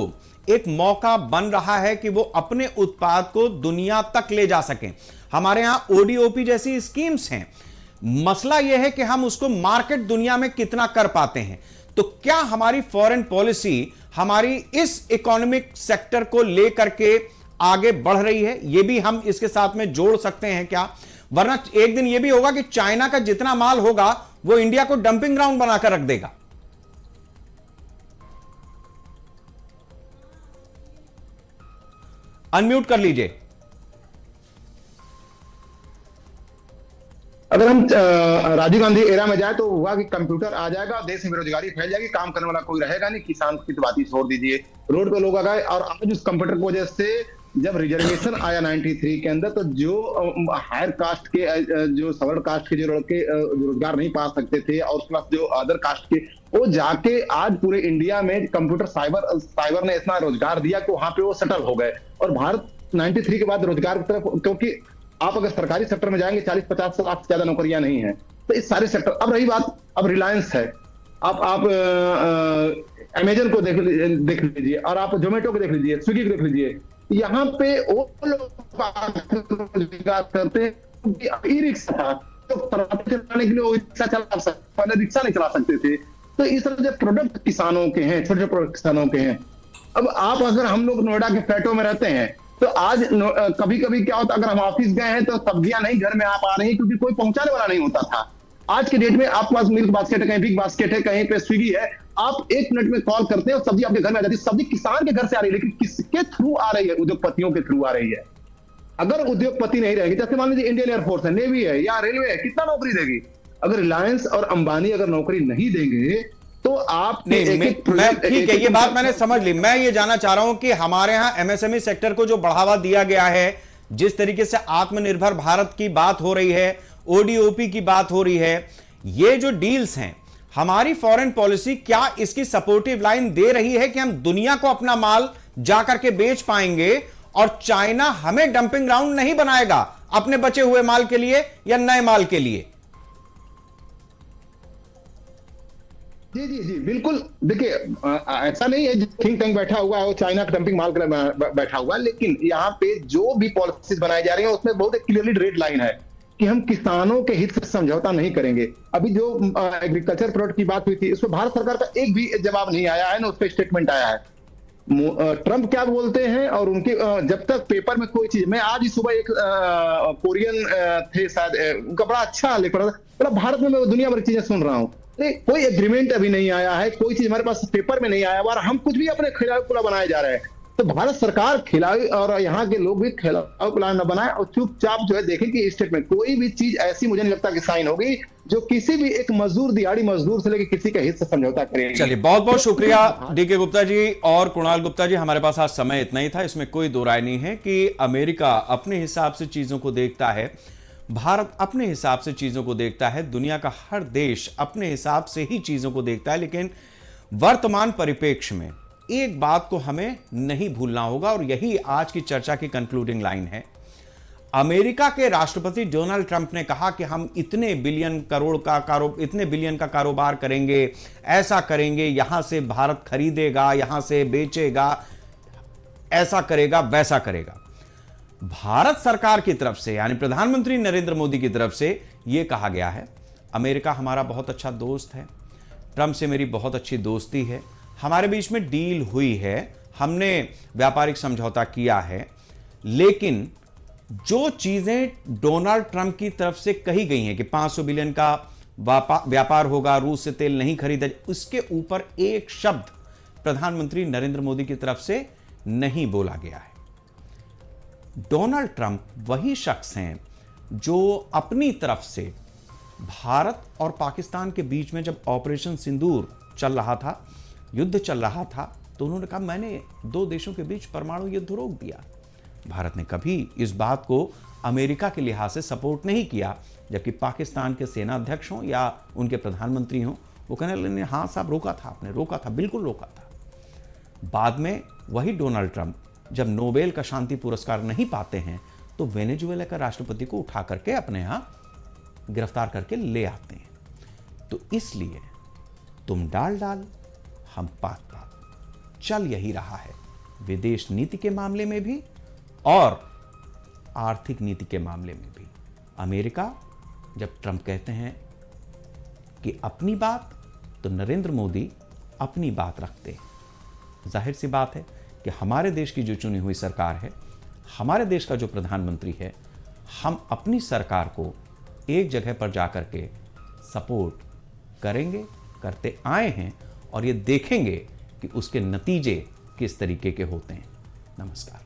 S1: एक मौका बन रहा है कि वो अपने उत्पाद को दुनिया तक ले जा सकें? हमारे यहां ओडीओपी जैसी स्कीम्स हैं, मसला यह है कि हम उसको मार्केट दुनिया में कितना कर पाते हैं। तो क्या हमारी फॉरेन पॉलिसी हमारी इस इकोनॉमिक सेक्टर को लेकर के आगे बढ़ रही है, ये भी हम इसके साथ में जोड़ सकते हैं क्या? वरना एक दिन ये भी होगा कि चाइना का जितना माल होगा वो इंडिया को डंपिंग ग्राउंड बनाकर रख देगा। अनम्यूट कर लीजिए।
S8: अगर हम राजीव गांधी एरा में जाए तो हुआ कि कंप्यूटर आ जाएगा, देश में बेरोजगारी फैल जाएगी, काम करने वाला कोई रहेगा नहीं, किसान की तो बात ही छोड़ दीजिए, रोड पे लोग आ गए। और आज उस कंप्यूटर की वजह से जब रिजर्वेशन आया 93 के अंदर, तो जो हायर कास्ट के, जो सवर्ण कास्ट के जो लड़के रोजगार नहीं पा सकते थे, और प्लस जो अदर कास्ट के, वो जाके आज पूरे इंडिया में कंप्यूटर साइबर ने इतना रोजगार दिया कि वहां पे वो सेटल हो गए। और भारत 93 के बाद रोजगार की तरफ, क्योंकि आप अगर सरकारी सेक्टर में जाएंगे 40-50 लाख से ज्यादा नौकरियां नहीं है, तो इस सारे सेक्टर। अब रही बात, अब रिलायंस है, आप अमेजन को देख लीजिए, और आप जोमेटो को देख लीजिए, स्विगी को देख लीजिए, यहाँ पे वो लोग रोजगार करते हैं। ई रिक्शा था तो चलाने के लिए वो रिक्शा चला सकते, पहले रिक्शा नहीं चला सकते थे। तो इस तरह से प्रोडक्ट किसानों के हैं, छोटे छोटे किसानों के हैं। अब आप, अगर हम लोग नोएडा के फ्लैटों में रहते हैं, तो आज कभी कभी क्या होता, अगर हम ऑफिस गए हैं तो सब्जियां नहीं घर में आ पा रही, क्योंकि कोई पहुंचाने वाला नहीं होता था। आज के डेट में आपके पास मिल्क बास्केट है, कहीं बिग बास्केट है, कहीं पे स्विगी है, आप 1 मिनट में कॉल करते हैं और सब्जी आपके घर में आ जाती है। सब्जी किसान के घर से आ रही है, लेकिन किसके थ्रू आ रही है? उद्योगपतियों के थ्रू आ रही है। अगर उद्योगपति नहीं रहेंगे, जैसे मान लीजिए इंडियन एयरफोर्स है, नेवी है या रेलवे है, कितना नौकरी देगी? अगर रिलायंस और अंबानी अगर नौकरी नहीं देंगे तो आप
S1: ठीक है, ये बात मैंने समझ ली। मैं ये जानना चाह रहा हूं कि हमारे यहां एमएसएमई सेक्टर को जो बढ़ावा दिया गया है, जिस तरीके से आत्मनिर्भर भारत की बात हो रही है, ओडीओपी की बात हो रही है, ये जो डील्स हैं, हमारी फॉरेन पॉलिसी क्या इसकी सपोर्टिव लाइन दे रही है कि हम दुनिया को अपना माल जाकर के बेच पाएंगे और चाइना हमें डंपिंग ग्राउंड नहीं बनाएगा? अपने बचे हुए माल के लिए या नए माल के लिए?
S8: जी जी जी बिल्कुल। देखिए ऐसा नहीं है थिंक टैंक बैठा हुआ है और चाइना का डंपिंग माल बैठा हुआ है, लेकिन यहाँ पे जो भी पॉलिसीज बनाई जा रही है उसमें बहुत क्लियरली रेड लाइन है कि हम किसानों के हित से समझौता नहीं करेंगे। अभी जो एग्रीकल्चर प्रोडक्ट की बात हुई थी उसमें भारत सरकार का एक भी जवाब नहीं आया है, ना उस पर स्टेटमेंट आया है। ट्रंप क्या बोलते हैं और उनके जब तक पेपर में कोई चीज, मैं आज ही सुबह एक कोरियन थे शायद, उनका बड़ा अच्छा लिख रहा था, मतलब भारत में मैं दुनिया भर की चीजें सुन रहा हूँ, कोई एग्रीमेंट अभी नहीं आया है, कोई चीज हमारे पास पेपर में नहीं आया और हम कुछ भी अपने खिलाफ पुला बनाए जा रहे हैं। तो भारत सरकार खिलाड़ी और यहाँ के लोग भी खिलाफ पुला न बनाए और चुपचाप जो है देखें कि स्टेटमेंट कोई भी चीज ऐसी मुझे नहीं लगता कि साइन होगी जो किसी भी एक मजदूर, दिहाड़ी मजदूर से लेकर किसी के हित से समझौता करेगी।
S1: चलिए, बहुत बहुत शुक्रिया डीके गुप्ता जी और कुणाल गुप्ता जी। हमारे पास आज समय इतना ही था, इसमें कोई दो राय नहीं है कि अमेरिका अपने हिसाब से चीजों को देखता है, भारत अपने हिसाब से चीजों को देखता है, दुनिया का हर देश अपने हिसाब से ही चीजों को देखता है। लेकिन वर्तमान परिप्रेक्ष्य में एक बात को हमें नहीं भूलना होगा और यही आज की चर्चा की कंक्लूडिंग लाइन है। अमेरिका के राष्ट्रपति डोनाल्ड ट्रंप ने कहा कि हम इतने बिलियन का कारोबार करेंगे, ऐसा करेंगे, यहां से भारत खरीदेगा, यहां से बेचेगा, ऐसा करेगा, वैसा करेगा। भारत सरकार की तरफ से यानी प्रधानमंत्री नरेंद्र मोदी की तरफ से यह कहा गया है अमेरिका हमारा बहुत अच्छा दोस्त है, ट्रंप से मेरी बहुत अच्छी दोस्ती है, हमारे बीच में डील हुई है, हमने व्यापारिक समझौता किया है, लेकिन जो चीजें डोनाल्ड ट्रंप की तरफ से कही गई हैं कि 500 बिलियन का व्यापार होगा, रूस से तेल नहीं खरीदा, उसके ऊपर एक शब्द प्रधानमंत्री नरेंद्र मोदी की तरफ से नहीं बोला गया है। डोनाल्ड ट्रंप वही शख्स हैं जो अपनी तरफ से भारत और पाकिस्तान के बीच में जब ऑपरेशन सिंदूर चल रहा था, युद्ध चल रहा था, तो उन्होंने कहा मैंने दो देशों के बीच परमाणु युद्ध रोक दिया। भारत ने कभी इस बात को अमेरिका के लिहाज से सपोर्ट नहीं किया, जबकि पाकिस्तान के सेना अध्यक्ष हों या उनके प्रधानमंत्री हों, वो कहने लगे हाँ साहब रोका था, आपने रोका था, बिल्कुल रोका था। बाद में वही डोनाल्ड ट्रंप जब नोबेल का शांति पुरस्कार नहीं पाते हैं तो वेनेजुएला का राष्ट्रपति को उठा करके अपने यहां गिरफ्तार करके ले आते हैं। तो इसलिए तुम डाल हम पात चल यही रहा है, विदेश नीति के मामले में भी और आर्थिक नीति के मामले में भी। अमेरिका जब ट्रंप कहते हैं कि अपनी बात, तो नरेंद्र मोदी अपनी बात रखते हैं। जाहिर सी बात है कि हमारे देश की जो चुनी हुई सरकार है, हमारे देश का जो प्रधानमंत्री है, हम अपनी सरकार को एक जगह पर जाकर के सपोर्ट करेंगे, करते आए हैं और ये देखेंगे कि उसके नतीजे किस तरीके के होते हैं। नमस्कार।